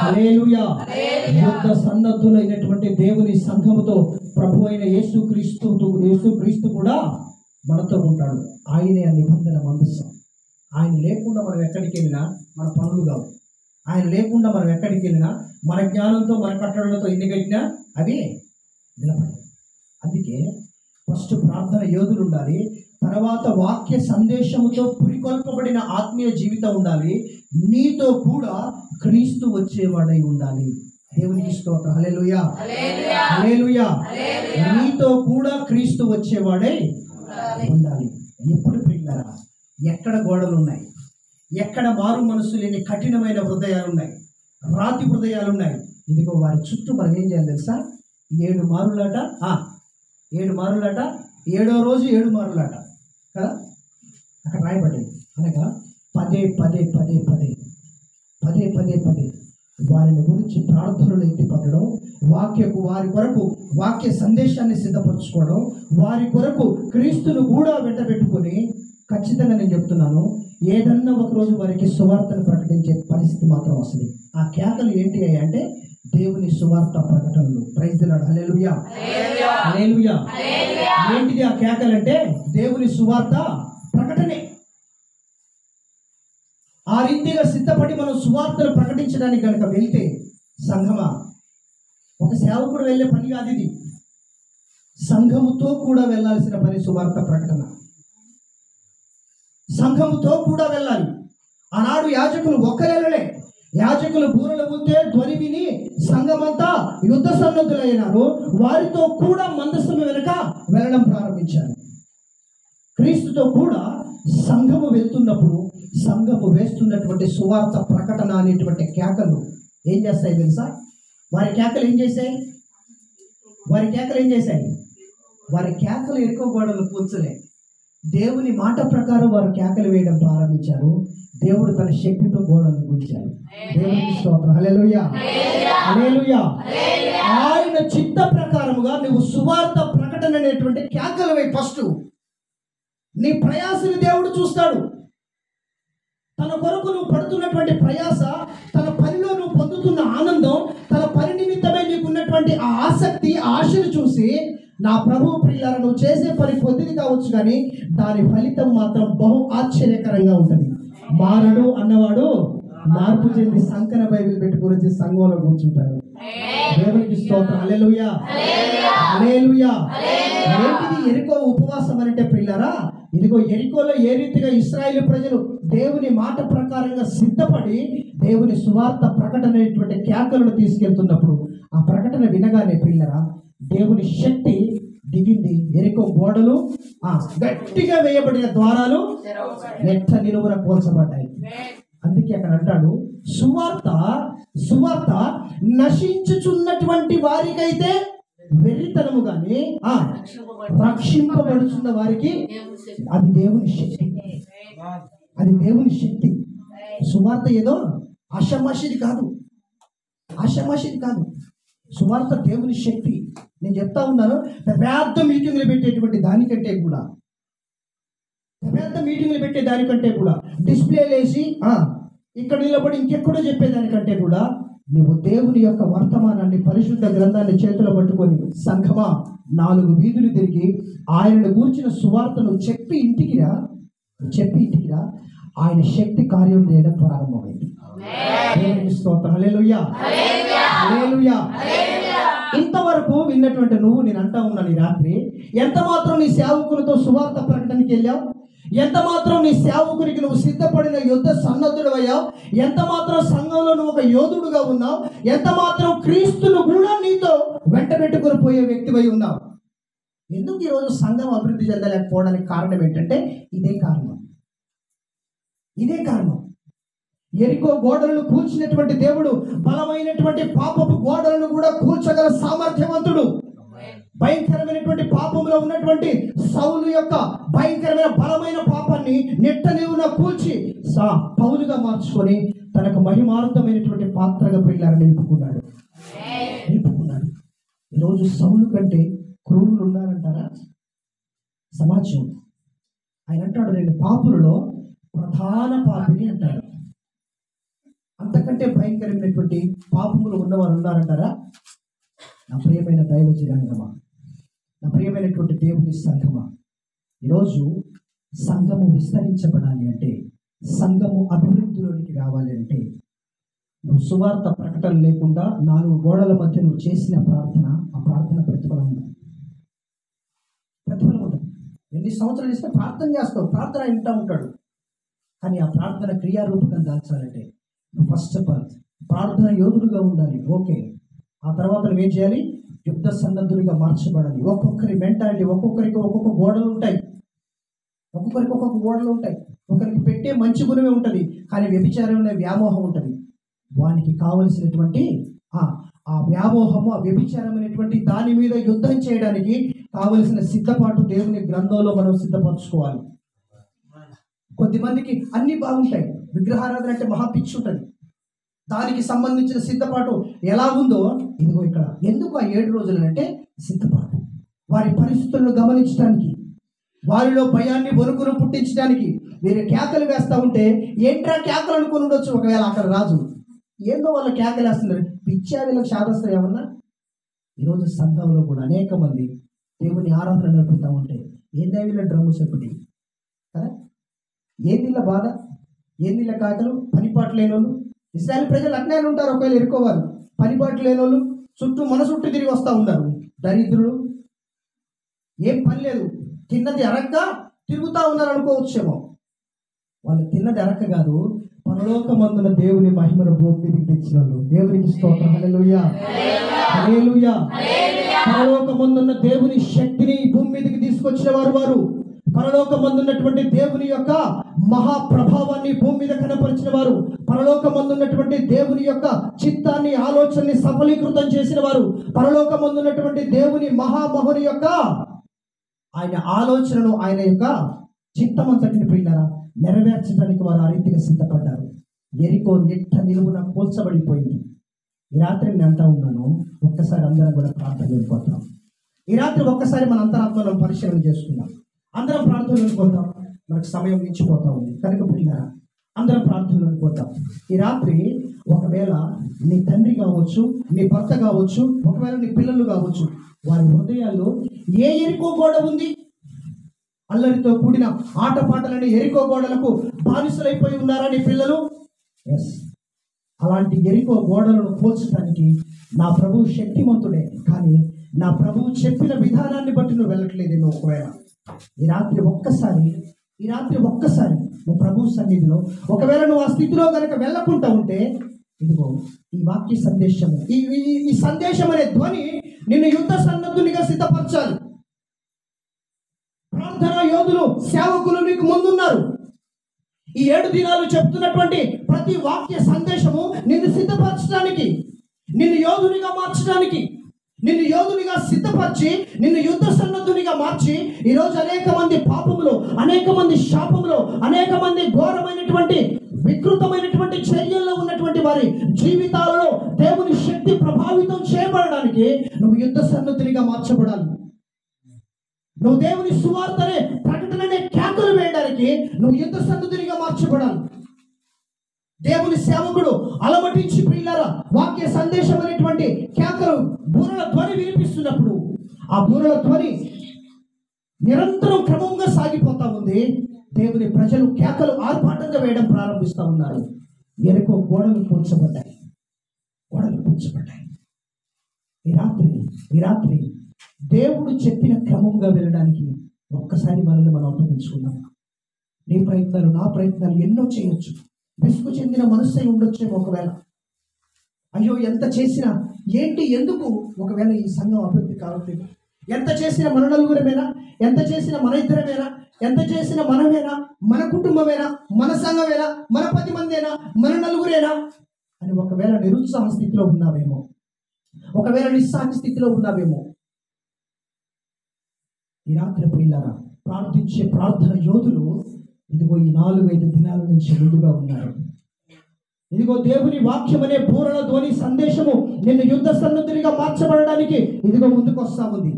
హల్లెలూయా. యుద్ధ సన్నద్ధులైనటువంటి దేవుని సంఘముతో ప్రభు అయిన యేసుక్రీస్తు కూడా మనతో ఉంటాడు. ఆయనే ఆ నిబంధన మందస్సం. ఆయన లేకుండా మనం ఎక్కడికి వెళ్ళినా మన పనులు కావు. ఆయన లేకుండా మనం ఎక్కడికి వెళ్ళినా మన జ్ఞానంతో మన కట్టడలతో ఎన్ని కట్టినా అవి నిలబడవు. అందుకే ఫస్ట్ ప్రార్థన యోధులు ఉండాలి. తర్వాత వాక్య సందేశముతో పురికొల్పబడిన ఆత్మీయ జీవితం ఉండాలి. నీతో కూడా క్రీస్తు వచ్చేవాడై ఉండాలి. దేవునికి స్తోత్రం. హల్లెలూయా. నీతో కూడా క్రీస్తు వచ్చేవాడై ఉండాలి. ఎప్పుడు పిల్లరా? ఎక్కడ గోడలు ఉన్నాయి? ఎక్కడ మారు మనసు లేని కఠినమైన హృదయాలు ఉన్నాయి, రాతి హృదయాలు ఉన్నాయి. ఇదిగో వారి చుట్టూ మనం ఏం చేయాలి తెలుసా? 7 మారులాట. 7వ రోజు 7 మారులాట కదా అక్కడ రాయబడింది. అనగా పదే వారిని గురించి ప్రార్థనలు ఎత్తిపట్టడం, వారి కొరకు వాక్య సందేశాన్ని సిద్ధపరచుకోవడం, వారి కొరకు క్రీస్తును కూడా వెంటబెట్టుకొని ఖచ్చితంగా నేను చెప్తున్నాను, ఏదన్నా ఒకరోజు వారికి సువార్తను ప్రకటించే పరిస్థితి మాత్రం వస్తుంది. ఆ కేకలు ఏంటి అంటే దేవుని సువార్త ప్రకటనలు. Praise the Lord. హల్లెలూయా, హల్లెలూయా. ఏంటిది ఆ కేకలంటే? దేవుని సువార్త ప్రకటనే. ఆ రీతిగా సిద్ధపడి మనం సువార్తను ప్రకటించడానికి కనుక వెళ్తే, సంఘమా, ఒక సేవకుడు వెళ్ళే పని కాదు ఇది. సంఘముతో కూడా వెళ్ళాల్సిన పని సువార్త ప్రకటన. సంఘముతో కూడా వెళ్ళాలి. ఆనాడు యాజకులు ఒక్కరెళ్ళలే. యాజకులు బూరలు ఊతే ధ్వని విని సంఘమంతా యుద్ధ సన్నద్ధులైనారు. వారితో కూడా మందస్సు వెనుక వెళ్ళడం ప్రారంభించారు. క్రీస్తుతో కూడా సంఘము వెళ్తున్నప్పుడు సంఘము వేస్తున్నటువంటి సువార్త ప్రకటన అనేటువంటి కేకలు ఏం చేస్తాయి తెలుసా? వారి కేకలు ఏం చేశాయి? వారి కేకలు ఏం చేశాయి? వారి కేకలు ఎక్కువ గోడలు కూర్చలే. దేవుని మాట ప్రకారం వారు కేకలు వేయడం ప్రారంభించారు. దేవుడు తన శక్తితో గోడలు కూర్చారు. దేవునికి స్తోత్రం. హల్లెలూయా, హల్లెలూయా. ఆయన చిత్త ప్రకారముగా నువ్వు సువార్త ప్రకటన అనేటువంటి కేకలు వేయి. ఫస్ట్ నీ ప్రయాసని దేవుడు చూస్తాడు. తన కొరకు నువ్వు పడుతున్నటువంటి ప్రయాస, తన పనిలో నువ్వు పొందుతున్న ఆనందం, తన పని నిమిత్తమే నీకున్నటువంటి ఆ ఆసక్తి, ఆశను చూసి, నా ప్రభు ప్రియులారా, నువ్వు చేసే పని కొద్దిది కావచ్చు కానీ దాని ఫలితం మాత్రం బహు ఆశ్చర్యకరంగా ఉంటుంది. మారడు అన్నవాడు మార్పు చెంది సంకన బైబిల్ పెట్టుకుని వచ్చి సంఘంలో కూర్చుంటాడు. దేవునికి స్తోత్రం. హల్లెలూయా, హల్లెలూయా. ఏంటిది ఎరికో ఉపవాసం అంటే ప్రియులారా? ఇదిగో ఎరికోలో ఏ రీతిగా ఇశ్రాయేలు ప్రజలు దేవుని మాట ప్రకారంగా సిద్ధపడి దేవుని సువార్త ప్రకటన అనేటువంటి కేకలను తీసుకెళ్తున్నప్పుడు ఆ ప్రకటన వినగానే ప్రియులారా, దేవుని శక్తి దిగింది. ఎరికో గోడలు గట్టిగా వేయబడిన ద్వారాలు నెట్ట నిలువున కూల్చబడ్డాయి. అందుకే అక్కడ అంటాడు, సువార్త నశించుచున్నటువంటి వారికైతే వెర్రితనము గాని రక్షింపబడుతున్న వారికి అది దేవుని శక్తి. అది దేవుని శక్తి. సువార్త ఏదో ఆషామాషిది కాదు, ఆషామాషిది కాదు. సువార్త దేవుని శక్తి. నేను చెప్తా ఉన్నాను, పెద్ద మీటింగ్లు పెట్టేటువంటి దానికంటే కూడా, పెద్ద మీటింగ్లు పెట్టే దానికంటే కూడా, డిస్ప్లేలు వేసి ఇక్కడ నిలబడి ఇంకెక్కడో చెప్పేదానికంటే కూడా, నీవు దేవుని యొక్క వర్తమానాన్ని, పరిశుద్ధ గ్రంథాన్ని చేతిలో పట్టుకొని సంఘమా 4 వీధులు తిరిగి ఆయనను గూర్చిన సువార్తను చెప్పి ఇంటికి రా. ఆయన శక్తి కార్యం చేయడం ప్రారంభమైంది. దేవునికి స్తోత్రం. హల్లెలూయా, హల్లెలూయా. ఇంతవరకు విన్నటువంటి నువ్వు, నేను అంటా ఉన్నాను ఈ రాత్రి, ఎంత మాత్రం నీ సేవకులతో సువార్త ప్రకటనకి వెళ్ళావు? ఎంత మాత్రం నీ సేవకునికి నువ్వు సిద్ధపడిన యుద్ధ సన్నద్ధుడు అయ్యావు? ఎంత మాత్రం సంఘంలో నువ్వు ఒక యోధుడుగా ఉన్నావు? ఎంత మాత్రం క్రీస్తును కూడా నీతో వెంట పెట్టుకుని పోయే వ్యక్తివై ఉన్నావు? ఎందుకు ఈరోజు సంఘం అభివృద్ధి చెందలేకపోవడానికి కారణం ఏంటంటే ఇదే కారణం. ఎరికో గోడలను కూల్చినటువంటి దేవుడు బలమైనటువంటి పాపపు గోడలను కూడా కూల్చగల సామర్థ్యవంతుడు. భయంకరమైనటువంటి పాపంలో ఉన్నటువంటి సౌలు యొక్క భయంకరమైన బలమైన పాపాన్ని నిట్టనివున కూల్చి పౌలుగా మార్చుకొని తనకు మహిమార్థమైనటువంటి పాత్రగా ప్రియులారా నిలుపుకున్నాడు. ఈరోజు సౌలు కంటే క్రూరులు ఉన్నారంటారా? సమాజం. ఆయన అంటాడు, నేను పాపులలో ప్రధాన పాపిని అంటాడు. అంతకంటే భయంకరమైనటువంటి పాపములు ఉన్నవారు ఉన్నారంటారా? నా ప్రియమైన దైవ జనాంగమా, నా ప్రియమైనటువంటి దేవుని సంఘమా, ఈరోజు సంఘము విస్తరించబడాలి అంటే, సంఘము అభివృద్ధిలోనికి రావాలి అంటే, నువ్వు సువార్త ప్రకటన లేకుండా 4 గోడల మధ్య నువ్వు చేసిన ప్రార్థన, ఆ ప్రార్థన ప్రతిఫలం ఉంది. ఎన్ని సంవత్సరాలు ఇస్తే ప్రార్థన చేస్తావు, ప్రార్థన వింటూ ఉంటాడు. కానీ ఆ ప్రార్థన క్రియారూపకం దాల్చాలంటే నువ్వు ఫస్ట్ ఆఫ్ ఆల్ ప్రార్థన యోధుడుగా ఉండాలి. ఓకే, ఆ తర్వాత నువ్వేం చేయాలి? యుద్ధ సన్నద్ధుడిగా మార్చబడాలి. ఒక్కొక్కరి మెంటాలిటీ, ఒక్కొక్కరికి ఒక్కొక్క గోడలు ఉంటాయి. ఒకరికి పెట్టే మంచి గుణమే ఉంటుంది, కానీ వ్యభిచారం అనే వ్యామోహం ఉంటుంది. వానికి కావలసినటువంటి ఆ వ్యామోహము, ఆ వ్యభిచారం అనేటువంటి దాని మీద యుద్ధం చేయడానికి కావలసిన సిద్ధపాటు దేవుని గ్రంథంలో మనం సిద్ధపరచుకోవాలి. కొద్దిమందికి అన్ని బాగుంటాయి, విగ్రహారాధన అంటే మహా పిచ్చి ఉంటుంది. దానికి సంబంధించిన సిద్ధపాటు ఎలా ఉందో ఇదిగో ఇక్కడ. ఎందుకు ఆ 7 రోజులు అంటే సిద్ధపాటు, వారి పరిస్థితులను గమనించడానికి, వారిలో భయాన్ని వణుకును పుట్టించడానికి. వీరు కేకలు వేస్తూ ఉంటే ఏంట్రా కేకలు అనుకుని ఉండొచ్చు. ఒకవేళ అక్కడ రాజు ఏందో వాళ్ళ కేకలు వేస్తున్నారు, పిచ్చా వీళ్ళకి శాదస్తారు ఏమన్నా? ఈరోజు సంఘంలో కూడా అనేక మంది దేవుని ఆరాధన నడుపుతూ ఉంటే ఏందా వీళ్ళ డ్రమ్ము చెప్పుటి కదా, ఏంది వీళ్ళ బాధ, ఏంది వీళ్ళ కాకలు, పనిపాటు లేని వాళ్ళు. ఇశ్రాయేలు ప్రజలు అట్నే ఉంటారు, ఒకవేళ ఇరుకోవాలి. పనిపాటు లేని వాళ్ళు చుట్టూ మన చుట్టూ తిరిగి వస్తూ ఉంటారు. దరిద్రులు, ఏం పని లేదు, తిన్నది అరక్క తిరుగుతూ ఉన్నారు అనుకోవచ్చేమో. వాళ్ళు తిన్నది అరక్క కాదు, పరలోకమందున దేవుని మహిమను భూమి మీదకి తెచ్చిన వాళ్ళు. దేవునికి స్తోత్రం, హల్లెలూయా హల్లెలూయా. పరలోకమందున్న దేవుని శక్తిని భూమి మీదకి తీసుకొచ్చిన వారు పరలోకమందున్నటువంటి దేవుని యొక్క మహాప్రభావాన్ని భూమి మీద కనపరిచిన వారు, పరలోకమందున్నటువంటి దేవుని యొక్క చిత్తాన్ని, ఆలోచనని సఫలీకృతం చేసిన వారు, పరలోకమందున్నటువంటి దేవుని మహామహుని యొక్క ఆయన ఆలోచనను, ఆయన యొక్క చిత్తమంతటిని పిల్లరా నెరవేర్చడానికి వారు ఆ రీతిగా సిద్ధపడ్డారు. ఎరికో నిట్ట నిలువున కూల్చబడిపోయింది. ఈ రాత్రి నేను అంటా ఉన్నాను, ఒక్కసారి అందరం కూడా ప్రార్థన వెళ్ళిపోతాం. ఈ రాత్రి ఒక్కసారి మన అంతరాత్మను పరిశీలన చేసుకుందాం. అందరం ప్రార్థన వెళ్ళిపోతాం, మనకు సమయం మించిపోతా ఉంది కనుక పిల్లరా అందరం ప్రార్థన వెళ్ళిపోతాం. ఈ రాత్రి ఒకవేళ నీ తండ్రి కావచ్చు, నీ భర్త కావచ్చు, ఒకవేళ నీ పిల్లలు కావచ్చు, వారి హృదయాల్లో ఏ ఎరికో గోడ ఉంది? అల్లరితో కూడిన ఆటపాటలని ఎరికో గోడలకు బానిసలైపోయి ఉన్నారా నీ పిల్లలు? ఎస్, అలాంటి ఎరికో గోడలను పోల్చడానికి నా ప్రభువు శక్తిమంతుడే, కానీ నా ప్రభువు చెప్పిన విధానాన్ని బట్టి నువ్వు వెళ్ళట్లేదేమో. ఒకవేళ ఈ రాత్రి ఒక్కసారి నువ్వు ప్రభు సన్నిధిలో ఒకవేళ నువ్వు ఆ స్థితిలో కనుక వెళ్ళకుండా ఉంటే, ఇదిగో ఈ వాక్య సందేశము, ఈ సందేశం అనే ధ్వని నిన్ను యుద్ధ సన్నద్ధునిగా సిద్ధపరచాలి. ప్రార్థనా యోధులు, సేవకులు నీకు ముందున్నారు. ఈ 7 దినాలు చెప్తున్నటువంటి ప్రతి వాక్య సందేశము నిన్ను సిద్ధపరచడానికి, నిన్ను యోధునిగా మార్చడానికి, నిన్ను యోధునిగా సిద్ధపరిచి నిన్ను యుద్ధ సన్నద్ధునిగా మార్చి ఈరోజు అనేక మంది పాపములో, అనేక మంది శాపములో, అనేక మంది ఘోరమైనటువంటి వికృతమైనటువంటి చర్యల్లో ఉన్నటువంటి వారి జీవితాలలో దేవుని శక్తి ప్రభావితం చేయబడడానికి నువ్వు యుద్ధ సన్నద్ధునిగా మార్చబడాలి. నువ్వు దేవుని సువార్తనే, ప్రకటననే కేకలు వేయడానికి నువ్వు యుద్ధ సన్నద్ధునిగా మార్చబడాలి. దేవుని సేవకుడు అలమటించి ప్రియులారా వాక్య సందేశం అనేటువంటి కేకలు, బూరల ధ్వని వినిపిస్తున్నప్పుడు ఆ బూరల ధ్వని నిరంతరం క్రమంగా సాగిపోతా ఉంది. దేవుని ప్రజలు కేకలు ఆర్భాటంగా వేయడం ప్రారంభిస్తూ ఉన్నారు. ఎరుకో గోడలు కూర్చబడ్డాయి. ఈ రాత్రి దేవుడు చెప్పిన క్రమంగా వెళ్ళడానికి ఒక్కసారి మనల్ని మనం అప్పగించుకుందాం. నీ ప్రయత్నాలు, నా ప్రయత్నాలు ఎన్నో చేయొచ్చు. విసుగు చెందిన మనస్సై ఉండొచ్చేమో. ఒకవేళ అయ్యో ఎంత చేసినా ఏంటి, ఎందుకు, ఒకవేళ ఈ సంఘం అభివృద్ధి కావట్లేదు, ఎంత చేసినా మన నలుగురమేనా, ఎంత చేసినా మన ఇద్దరమేనా, ఎంత చేసినా మనమేనా, మన కుటుంబమేనా, మన సంఘమేనా, మన 10 మందేనా, మన నలుగురేనా అని ఒకవేళ నిరుత్సాహ స్థితిలో ఉన్నావేమో, ఒకవేళ నిస్సాహ స్థితిలో ఉన్నావేమో. ఈ రాత్రి పిల్లరా ప్రార్థించే ప్రార్థన యోధులు ఇదిగో ఈ 4-5 దినాల నుంచి ముందుగా ఉన్నారు. ఇదిగో దేవుని వాక్యం అనే పూరణ ధ్వని సందేశము నిన్ను యుద్ధ సన్నద్ధునిగా మార్చబడడానికి ఇదిగో ముందుకు వస్తా ఉంది.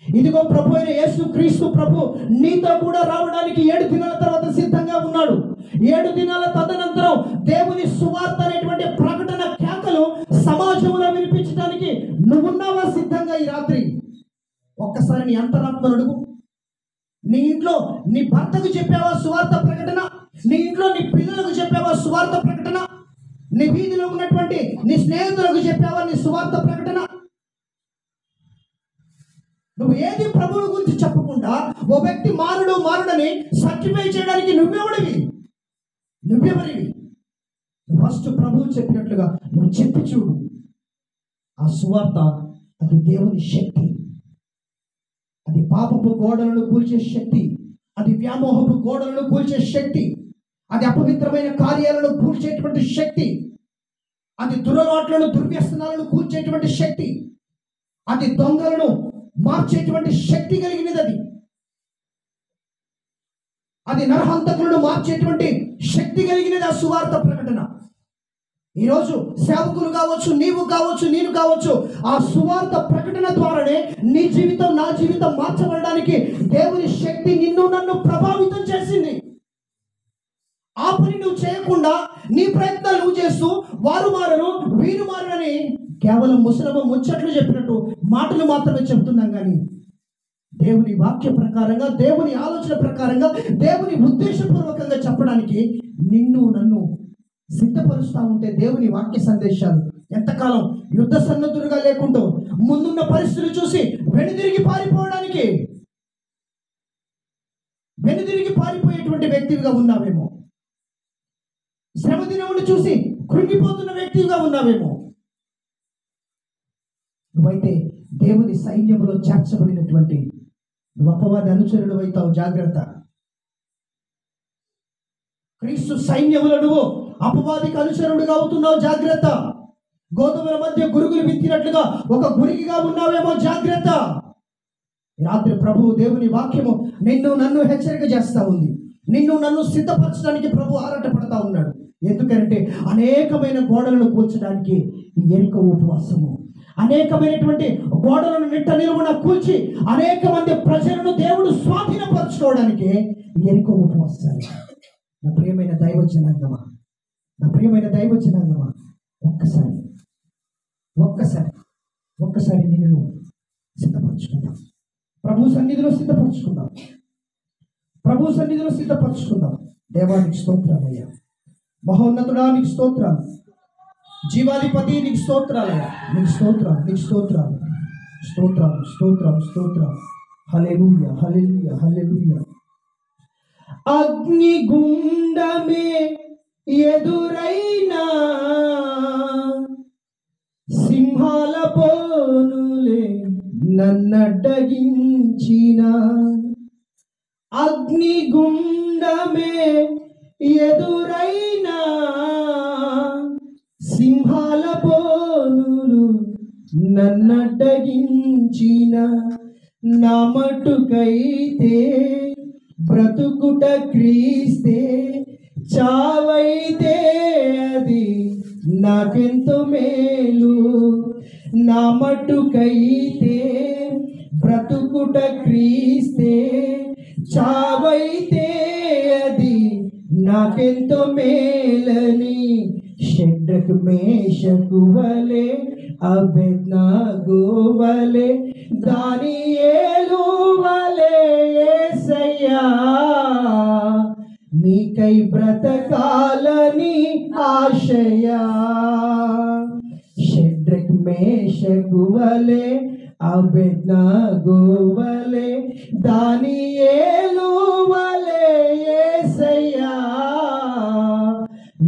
ఇదిగో ప్రభు అయిన యేసు క్రీస్తు ప్రభు నీతో కూడా రావడానికి 7 దినాల తర్వాత సిద్ధంగా ఉన్నాడు. 7 దినాల తదనంతరం దేవుని సువార్త అనేటువంటి ప్రకటన కేకలు సమాజంలో వినిపించడానికి నువ్వున్నావా సిద్ధంగా? ఈ రాత్రి ఒక్కసారి నీ అంతరాత్మను అడుగు. నీ ఇంట్లో నీ భర్తకు చెప్పావా సువార్త ప్రకటన? నీ ఇంట్లో నీ పిల్లలకు చెప్పావా సువార్త ప్రకటన? నీ వీధిలో ఉన్నటువంటి నీ స్నేహితులకు చెప్పావా నీ సువార్త ప్రకటన? నువ్వు ఏది ప్రభువు గురించి చెప్పకుండా ఓ వ్యక్తి మారుడని సర్టిఫై చేయడానికి నువ్వెవరివి? ఫస్ట్ ప్రభువు చెప్పినట్లుగా నువ్వు చెప్పి చూడు. ఆ సువార్త అది దేవుని శక్తి, అది పాపపు గోడలను కూల్చే శక్తి, అది వ్యామోహపు గోడలను కూల్చే శక్తి, అది అపవిత్రమైన కార్యాలను కూల్చేటువంటి శక్తి, అది దురలవాట్లను, దుర్వ్యసనాలను కూల్చేటువంటి శక్తి, అది దొంగలను మార్చేటువంటి శక్తి కలిగినది, అది నరహంతకులను మార్చేటువంటి శక్తి కలిగినది ఆ సువార్త ప్రకటన. ఈరోజు సేవకులు కావచ్చు, నీవు కావచ్చు, నేను కావచ్చు, ఆ సువార్త ప్రకటన ద్వారానే నీ జీవితం, నా జీవితం మార్చబడడానికి దేవుని శక్తి నిన్ను నన్ను ప్రభావితం చేసింది. ఆ పని నువ్వు చేయకుండా నీ ప్రయత్నాలు నువ్వు చేస్తూ వారు మారరు వీరు మారని కేవలం ముసలమ్మ ముచ్చట్లు చెప్పినట్టు మాటలు మాత్రమే చెప్తున్నాం, కానీ దేవుని వాక్య ప్రకారంగా, దేవుని ఆలోచన ప్రకారంగా, దేవుని ఉద్దేశపూర్వకంగా చెప్పడానికి నిన్ను నన్ను సిద్ధపరుస్తూ ఉంటే దేవుని వాక్య సందేశాలు ఎంతకాలం యుద్ధ సన్నద్ధులుగా లేకుండా ముందున్న పరిస్థితులు చూసి వెనుదిరిగి పారిపోయేటువంటి వ్యక్తిగా ఉన్నావేమో, శ్రమ దినములు చూసి కృంగిపోతున్న వ్యక్తిగా ఉన్నావేమో. నువ్వైతే దేవుని సైన్యములో చేర్చబడినటువంటి అపవాది అనుచరుడు అవుతావు, జాగ్రత్త. క్రీస్తు సైన్యములో నువ్వు అపవాదికి అనుచరుడుగా అవుతున్నావు, జాగ్రత్త. గోధుమల మధ్య గురుగులు విత్తినట్లుగా ఒక గురిగిగా ఉన్నావేమో, జాగ్రత్త. రాత్రి ప్రభువు దేవుని వాక్యము నిన్ను నన్ను హెచ్చరిక చేస్తూ ఉంది. నిన్ను నన్ను సిద్ధపరచడానికి ప్రభు ఆరాటపడతా ఉన్నాడు. ఎందుకంటే అనేకమైన గోడలను కూల్చడానికి ఈ ఎరికో ఉపవాసము, అనేకమైనటువంటి గోడలను నిట్ట నిలువున కూల్చి అనేక మంది ప్రజలను దేవుడు స్వాధీనపరచుకోవడానికి ఎరికో ఉపవాసాలు. నా ప్రియమైన దైవ జనాంగమా, ఒక్కసారి నేను సిద్ధపరచుకుందాం. ప్రభు సన్నిధిలో సిద్ధపరచుకుందాం. దేవానికి స్తోత్రాలయ్యా, మహోన్నతుడా నీకు స్తోత్రాలు, జీవాధిపతి నీకు స్తోత్రాలయ్యా, నీకు స్తోత్రాలు. హల్లెలూయా. అగ్నిగుండమే ఎదురైనా, సింహాల పోనులే నన్నడ్డగించిన, అగ్నిగుండమే ఎదురైనా, సింహాల పోనులు నన్నడ్డగించిన, నా మటుకైతే బ్రతుకుట క్రీస్తే, చావైతే అది నాకెంతో మేలు. నా మటుకైతే బ్రతుకుట క్రీస్తే, చావైతే అది నాకెంతో మేలని, షడ్రకు మేషకు వలె అబేద్నెగో వలె దానియేలు వలె యేసయ్యా నీకై బ్రతకాలని ఆశయా. షడ్రకు మేషకు వలె అబేద్నెగో వలె దానియేలు వలె యేసయ్యా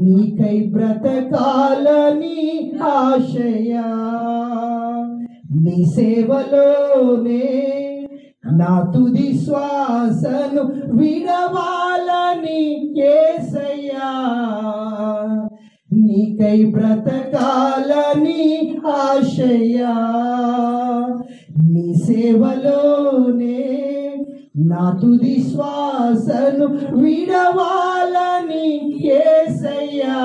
నీకై బ్రతకాలని ఆశయా. నీ సేవలోనే నా తుది శ్వాసను విడవాలని యేసయ్యా నీకై బ్రతకాలని ఆశయా. నీ సేవలోనే నా తుది శ్వాసను విడవాలని యేసయ్యా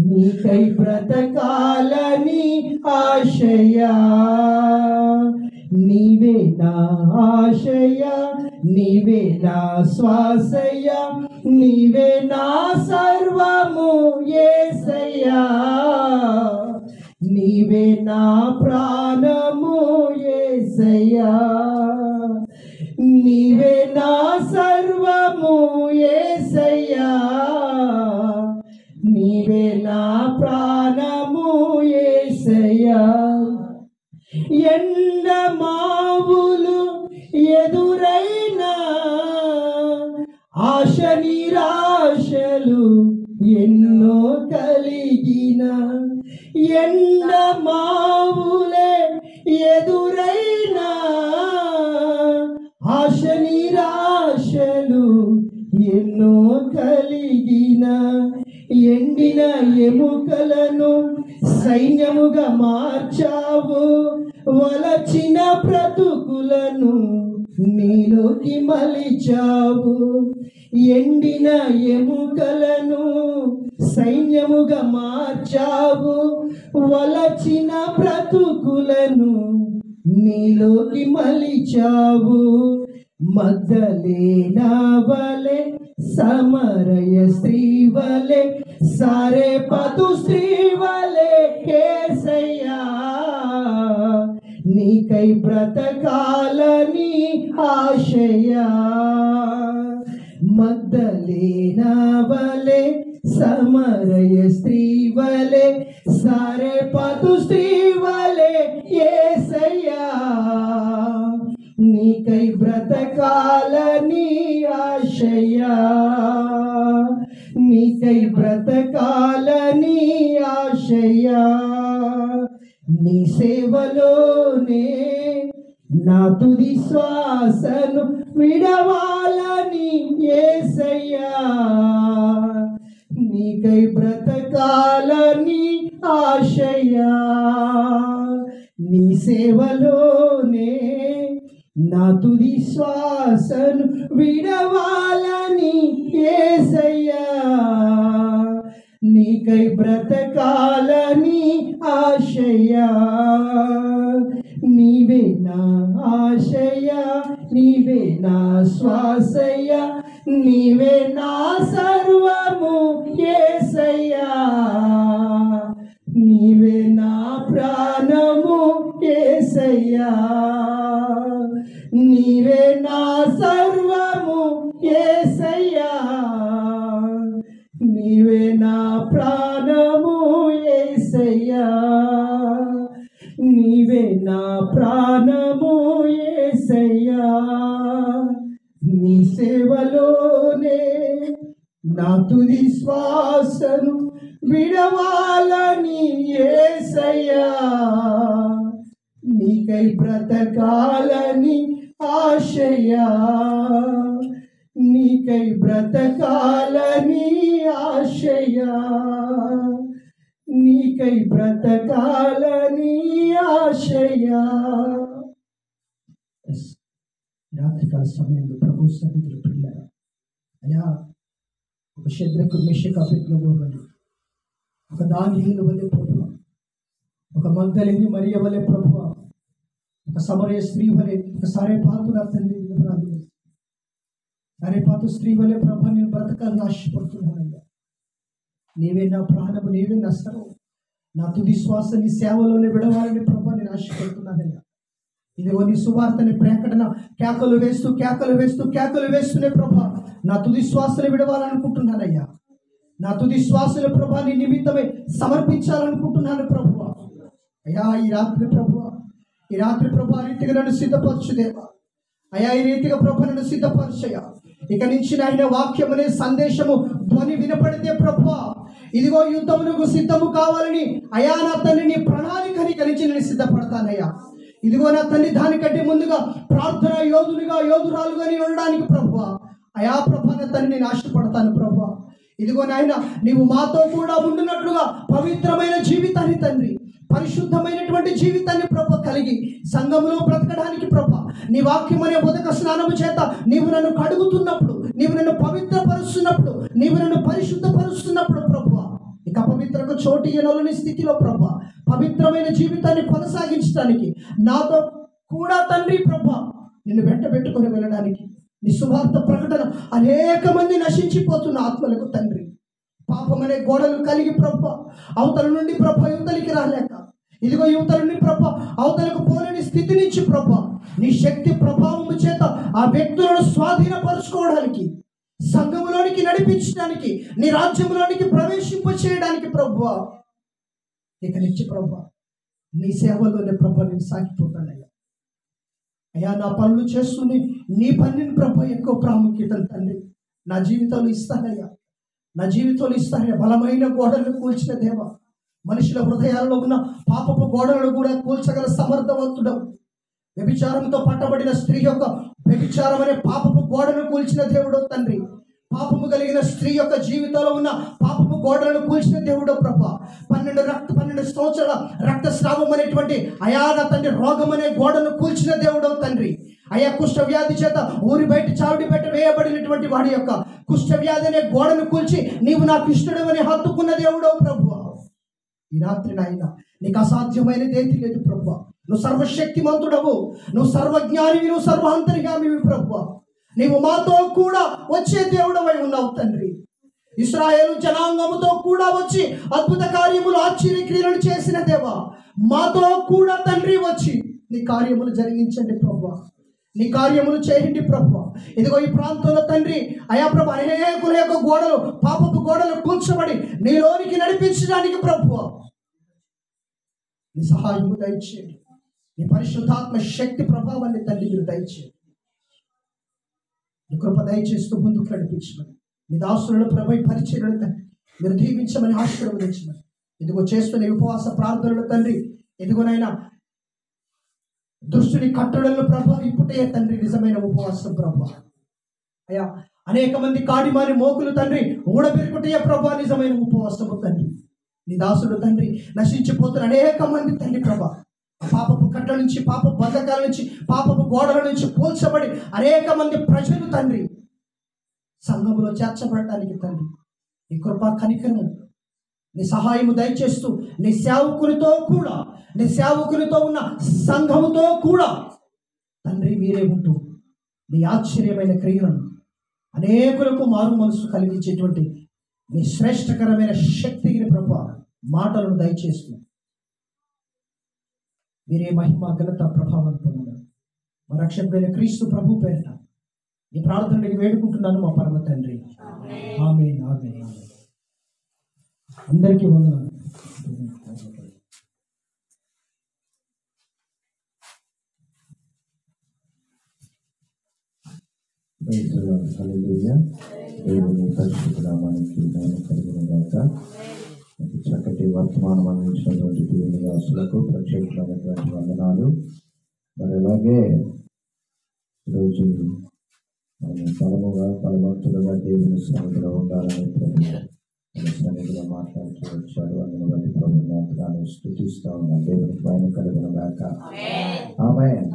నీకై బ్రతకాలని ఆశయా. నీవే నా ఆశయ, నీవే నా శ్వాసయ, నీవే నా సర్వము యేసయ్యా. నీవే నా ప్రాణము యేసయ్యా, నీవే నా సర్వము యేసయ్యా. నీవే నా ప్రాణము యేసయ్యా. ఎండమావులు ఎదురైనా, ఆశ నిరాశలు ఎన్నో కలిగిన, ఎండమావులే ఎదురైనా, ఆశ నిరాశలు ఎన్నో కలిగిన, ఎండిన ఎముకలను సైన్యముగా మార్చావు, వలచిన బ్రతుకులను నీలోకి మలిచావు. ఎండిన ఎముకలను సైన్యముగా మార్చావు, వలచిన బ్రతుకులను నీలోకి మలిచావు. మగ్దలేనా వలె, సమరయ స్త్రీ వలె సారే పతు స్త్రీ వలె యేసయ్యా నీకై బ్రతకాలని ఆశయా మగ్దలేనా వలె సమరయ స్త్రీ వలె సారే పతు స్త్రీ వలె యేసయ్యా నీకై బ్రతకాలని ఆశయా నీకై బ్రతకాలని ఆశయా నీ సేవలోనే నా తుది శ్వాసను విడవాలని యేసయ్యా నీకై బ్రతకాలని ఆశయా నీ సేవలోనే నా తుది శ్వాసను విడవాలని యేసయ్యా నీకై బ్రతకాలని ఆశయా నీవే నా ఆశయా నీవే నా శ్వాసయ్యా నీవే నా సర్వము యేసయ్యా నీవే నా ప్రాణము యేసయ్యా నీవే నా సర్వము యేసయ్యా నీవే నా ప్రాణము యేసయ్యా నీవే నా ప్రాణము యేసయ్యా నీ సేవలోనే నా తుది శ్వాసను విడవాలని యేసయ్యా నీకై బ్రతకాలని ఆశయా నీకై బ్రతకాలని ఆశయా నీకై బ్రతకాలని ఆశయా. రాత్రికాల సమయంలో ప్రభు సన్నిధిలో పిల్లలు అయ్యా ఒక శద్రకు మెషకు అభిజ్ఞము వలె ఒక దానియేలు వలె ప్రభు ఒక మగ్దలేని మరియ వలె ప్రభు ఒక సమరయ స్త్రీ వలె ఒక సారేపాతు నా తండ్రి విధవరాలు సారేపాతు స్త్రీ వలె ప్రభు నేను బ్రతకాలని ఆశపడుతున్నానయ్యా నీవే నా ప్రాణము నీవే నా సర్వం నా తుది శ్వాస నీ సేవలోనే విడవాలని ప్రభు నేను ఆశపడుతున్నానయ్యా ఇదిగో నీ సువార్తని ప్రకటన కేకలు వేస్తూనే ప్రభా నా తుది శ్వాసను విడవాలనుకుంటున్నానయ్యా నా తుది శ్వాసను ప్రభా నీ నిమిత్తమే సమర్పించాలనుకుంటున్నాను ప్రభు అయ్యా ఈ రాత్రి ప్రభా రీతిగా నన్ను సిద్ధపరచుదేవా అయ్యా ఈ రీతిగా ప్రభు నన్ను సిద్ధపరచయ్యా ఇక నుంచి నాయన వాక్యం అనే సందేశము ధ్వని వినపడితే ప్రభు ఇదిగో యుద్ధమునకు సిద్ధము కావాలని అయా నా తండ్రి నీ ప్రణాళికని కలిసి నేను సిద్ధపడతానయ్యా ఇదిగో నా తండ్రి దానికంటే ముందుగా ప్రార్థన యోధురాలుగా నేను ఉండడానికి ప్రభు అయా ప్రభా నా తండ్రి నేను ఆశపడతాను ప్రభు ఇదిగో నాయన నీవు మాతో కూడా ఉండునట్లుగా పవిత్రమైన జీవితాన్ని తండ్రి పరిశుద్ధమైనటువంటి జీవితాన్ని ప్రభు కలిగి సంఘములో బ్రతకడానికి ప్రభు నీ వాక్యం అనే ఉదక స్నానము చేత నీవు నన్ను కడుగుతున్నప్పుడు నీవు నన్ను పవిత్రపరుస్తున్నప్పుడు నీవు నన్ను పరిశుద్ధపరుస్తున్నప్పుడు ప్రభు ఇక పవిత్రకు చోటు ఇవ్వలేని స్థితిలో ప్రభు పవిత్రమైన జీవితాన్ని కొనసాగించడానికి నాతో కూడా తండ్రి ప్రభు నిన్ను వెంట పెట్టుకొని వెళ్ళడానికి నీ సువార్త ప్రకటన అనేక మంది నశించిపోతున్న ఆత్మలకు తండ్రి పాపం అనే గోడలు కలిగి ప్రభు అవతల నుండి ప్రభు యువతలికి రాలేక ఇదిగో యువతల నుండి ప్రభు అవతలకు పోలేని స్థితి నుంచి ప్రభు నీ శక్తి ప్రభావము చేత ఆ వ్యక్తులను స్వాధీనపరచుకోవడానికి సంఘములోనికి నడిపించడానికి నీ రాజ్యంలోనికి ప్రవేశింపచేయడానికి ప్రభు ఇక నుంచి ప్రభు నీ సేవలోనే ప్రభు నేను సాగిపోతానయ్యా అయ్యా నా పనులు చేస్తూనే నీ పనిని ప్రభు ఎక్కువ ప్రాముఖ్యతను తండ్రి నా జీవితంలో ఇస్తానయ్యా బలమైన గోడలను కూల్చిన దేవ మనుషుల హృదయాల్లో ఉన్న పాపపు గోడలను కూడా కూల్చగల సమర్థవంతుడవు వ్యభిచారంతో పట్టబడిన స్త్రీ యొక్క వ్యభిచారం అనే పాపపు గోడను కూల్చిన దేవుడు తండ్రి పాపము కలిగిన స్త్రీ యొక్క జీవితంలో ఉన్న పాపపు గోడలను కూల్చిన దేవుడు ప్రభా 12 సంవత్సరాల రక్తస్రావం అనేటువంటి అయాన తండ్రి రోగం అనే గోడను కూల్చిన దేవుడు తండ్రి అయా కుష్ఠవ్యాధి చేత ఊరి బయట చావిడి బయట వేయబడినటువంటి వాడి యొక్క కుష్ఠవ్యాధి అనే గోడను కూల్చి నీవు నాకు ఇష్టడు అని హత్తుకున్న దేవుడు ప్రభు ఈ రాత్రి నాయన నీకు అసాధ్యమైనది ఏది లేదు ప్రభు నువ్వు సర్వశక్తిమంతుడవు నువ్వు సర్వజ్ఞానివి నువ్వు సర్వాంతర్యామివి ప్రభు నీవు మాతో కూడా వచ్చే దేవుడవై ఉన్నావు తండ్రి ఇశ్రాయేలు జనాంగముతో కూడా వచ్చి అద్భుత కార్యములు ఆశ్చర్య క్రియలను చేసిన దేవా, మాతో కూడా తండ్రి వచ్చి నీ కార్యములు జరిగించండి ప్రభువా, నీ కార్యములు చేయండి ప్రభువా. ఇదిగో ఈ ప్రాంతంలో తండ్రి అయా ప్రభు అనేకుల యొక్క గోడలు, పాపపు గోడలు కూల్చబడి నీలోనికి నడిపించడానికి ప్రభువా నీ సహాయము దయచేయండి. నీ పరిశుద్ధాత్మ శక్తి ప్రభావాన్ని తండ్రి మీరు దయచేయండి. నీ కృప దయచేస్తూ ముందుకు నడిపించమని, నీ దాసులను ప్రభు పరిచయం తండ్రి మీరు దీవించమని, ఆశీర్వదించమని. ఇదిగో చేస్తున్న ఉపవాస ప్రార్థనలు తండ్రి, ఇదిగోనైనా దుష్టుని కట్టడలను ప్రభా ఇప్పుడే తండ్రి నిజమైన ఉపవాసం ప్రభా. అయ్యా అనేక మంది కాడిమాని మోకులు తండ్రి ఊడబెరుకుటే ప్రభా నిజమైన ఉపవాసము తండ్రి. నీ దాసుడు తండ్రి నశించిపోతున్న అనేక మంది తండ్రి ప్రభా, పాపపు కట్ల నుంచి, పాపపు బంధకాల నుంచి, పాపపు గోడల నుంచి కూల్చబడి అనేక మంది ప్రజలు తండ్రి సంఘములో చేర్చబడటానికి తండ్రి నీ కృపా కనికరము, నీ సహాయము దయచేస్తూ నీ సేవకులతో కూడా, నీ సేవకులతో ఉన్న సంఘముతో కూడా తండ్రి మీరే ఉంటూ నీ ఆశ్చర్యమైన క్రియలను అనేకులకు మారు మనసు కలిగించేటువంటి నీ శ్రేష్టకరమైన శక్తిని ప్రభు మాటలను దయచేస్తూ మీరే మహిమ ఘనత ప్రభావం పొందారు. మా రక్షకుడైన క్రీస్తు ప్రభు పేరిట ఈ ప్రార్థనకి వేడుకుంటున్నాను మా పరమ తండ్రి. ఆమేన్, ఆమేన్, ఆమేన్. అందరికీ వందనాలు. దేవుని పరిశుద్ధ నామానికి మహిమ కలుగును గాక. చక్కటి వర్తమానం అందించినటువంటి దేవుని దాసులకు ప్రత్యేకమైనటువంటి వందనాలు. మరి అలాగే ఈరోజు బలవంతులుగా దేవుని సన్నిధిలో ఉండాలని ప్రభు సన్నిధిలో మాట్లాడుతూ వచ్చాడు. అందులో బట్టి ప్రభుని ఎంతగానో స్తుతిస్తూ ఉన్నాను. దేవునికి మహిమ కలుగును గాక. ఆమేన్.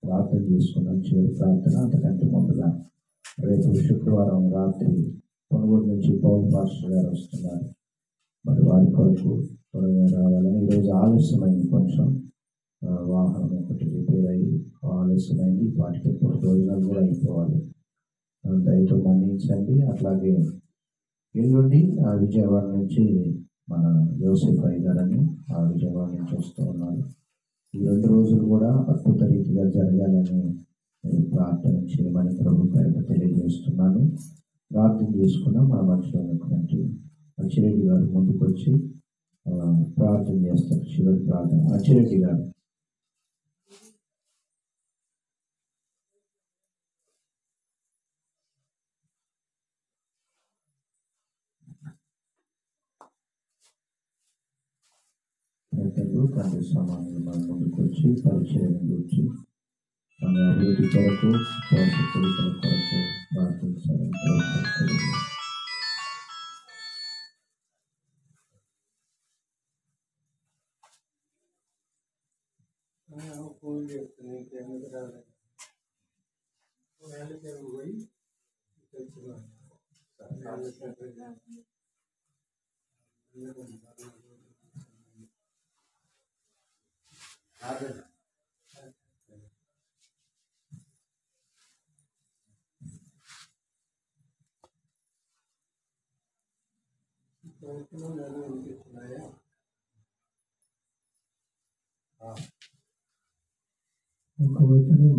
ప్రార్థన చేసుకున్నాం. చివరి ప్రార్థన. అంతకంటే ముందుగా రేపు శుక్రవారం రాత్రి కొనుగోలు నుంచి పౌల్ పాస్టర్ గారు వస్తున్నారు. మరి వారి కొరకు త్వరగా రావాలని. ఈరోజు ఆలస్యమైంది, కొంచెం వాహనం ఒకటి రిపేర్ అయ్యి ఆలస్యమైంది. వాటికి ఇప్పుడు భోజనాలు కూడా అయిపోవాలి. దయతో మన్నించండి. అట్లాగే ఎల్లుండి విజయవాడ నుంచి మన యోసేఫ్ అయ్య గారని విజయవాడ నుంచి వస్తూ ఉన్నారు. ఈ 2 రోజులు కూడా అద్భుత రీతిగా జరగాలని ప్రార్థన చేయమని ప్రభు పేరిట తెలియజేస్తున్నాను. ప్రార్థన చేసుకున్నాం. మన మధ్యలో ఉన్నటువంటి అచ్చిరెడ్డి గారు ముందుకు వచ్చి ప్రార్థన చేస్తారు. చివరి ప్రార్థన. అచ్చిరెడ్డి గారు. తండ్రి సమానంగా మన ముందుకు వచ్చి పరిచయం గురించి మన అభివృద్ధి కొరకు, భవిష్యత్తు కొరకు ప్రార్థించాలని ఒక వచనం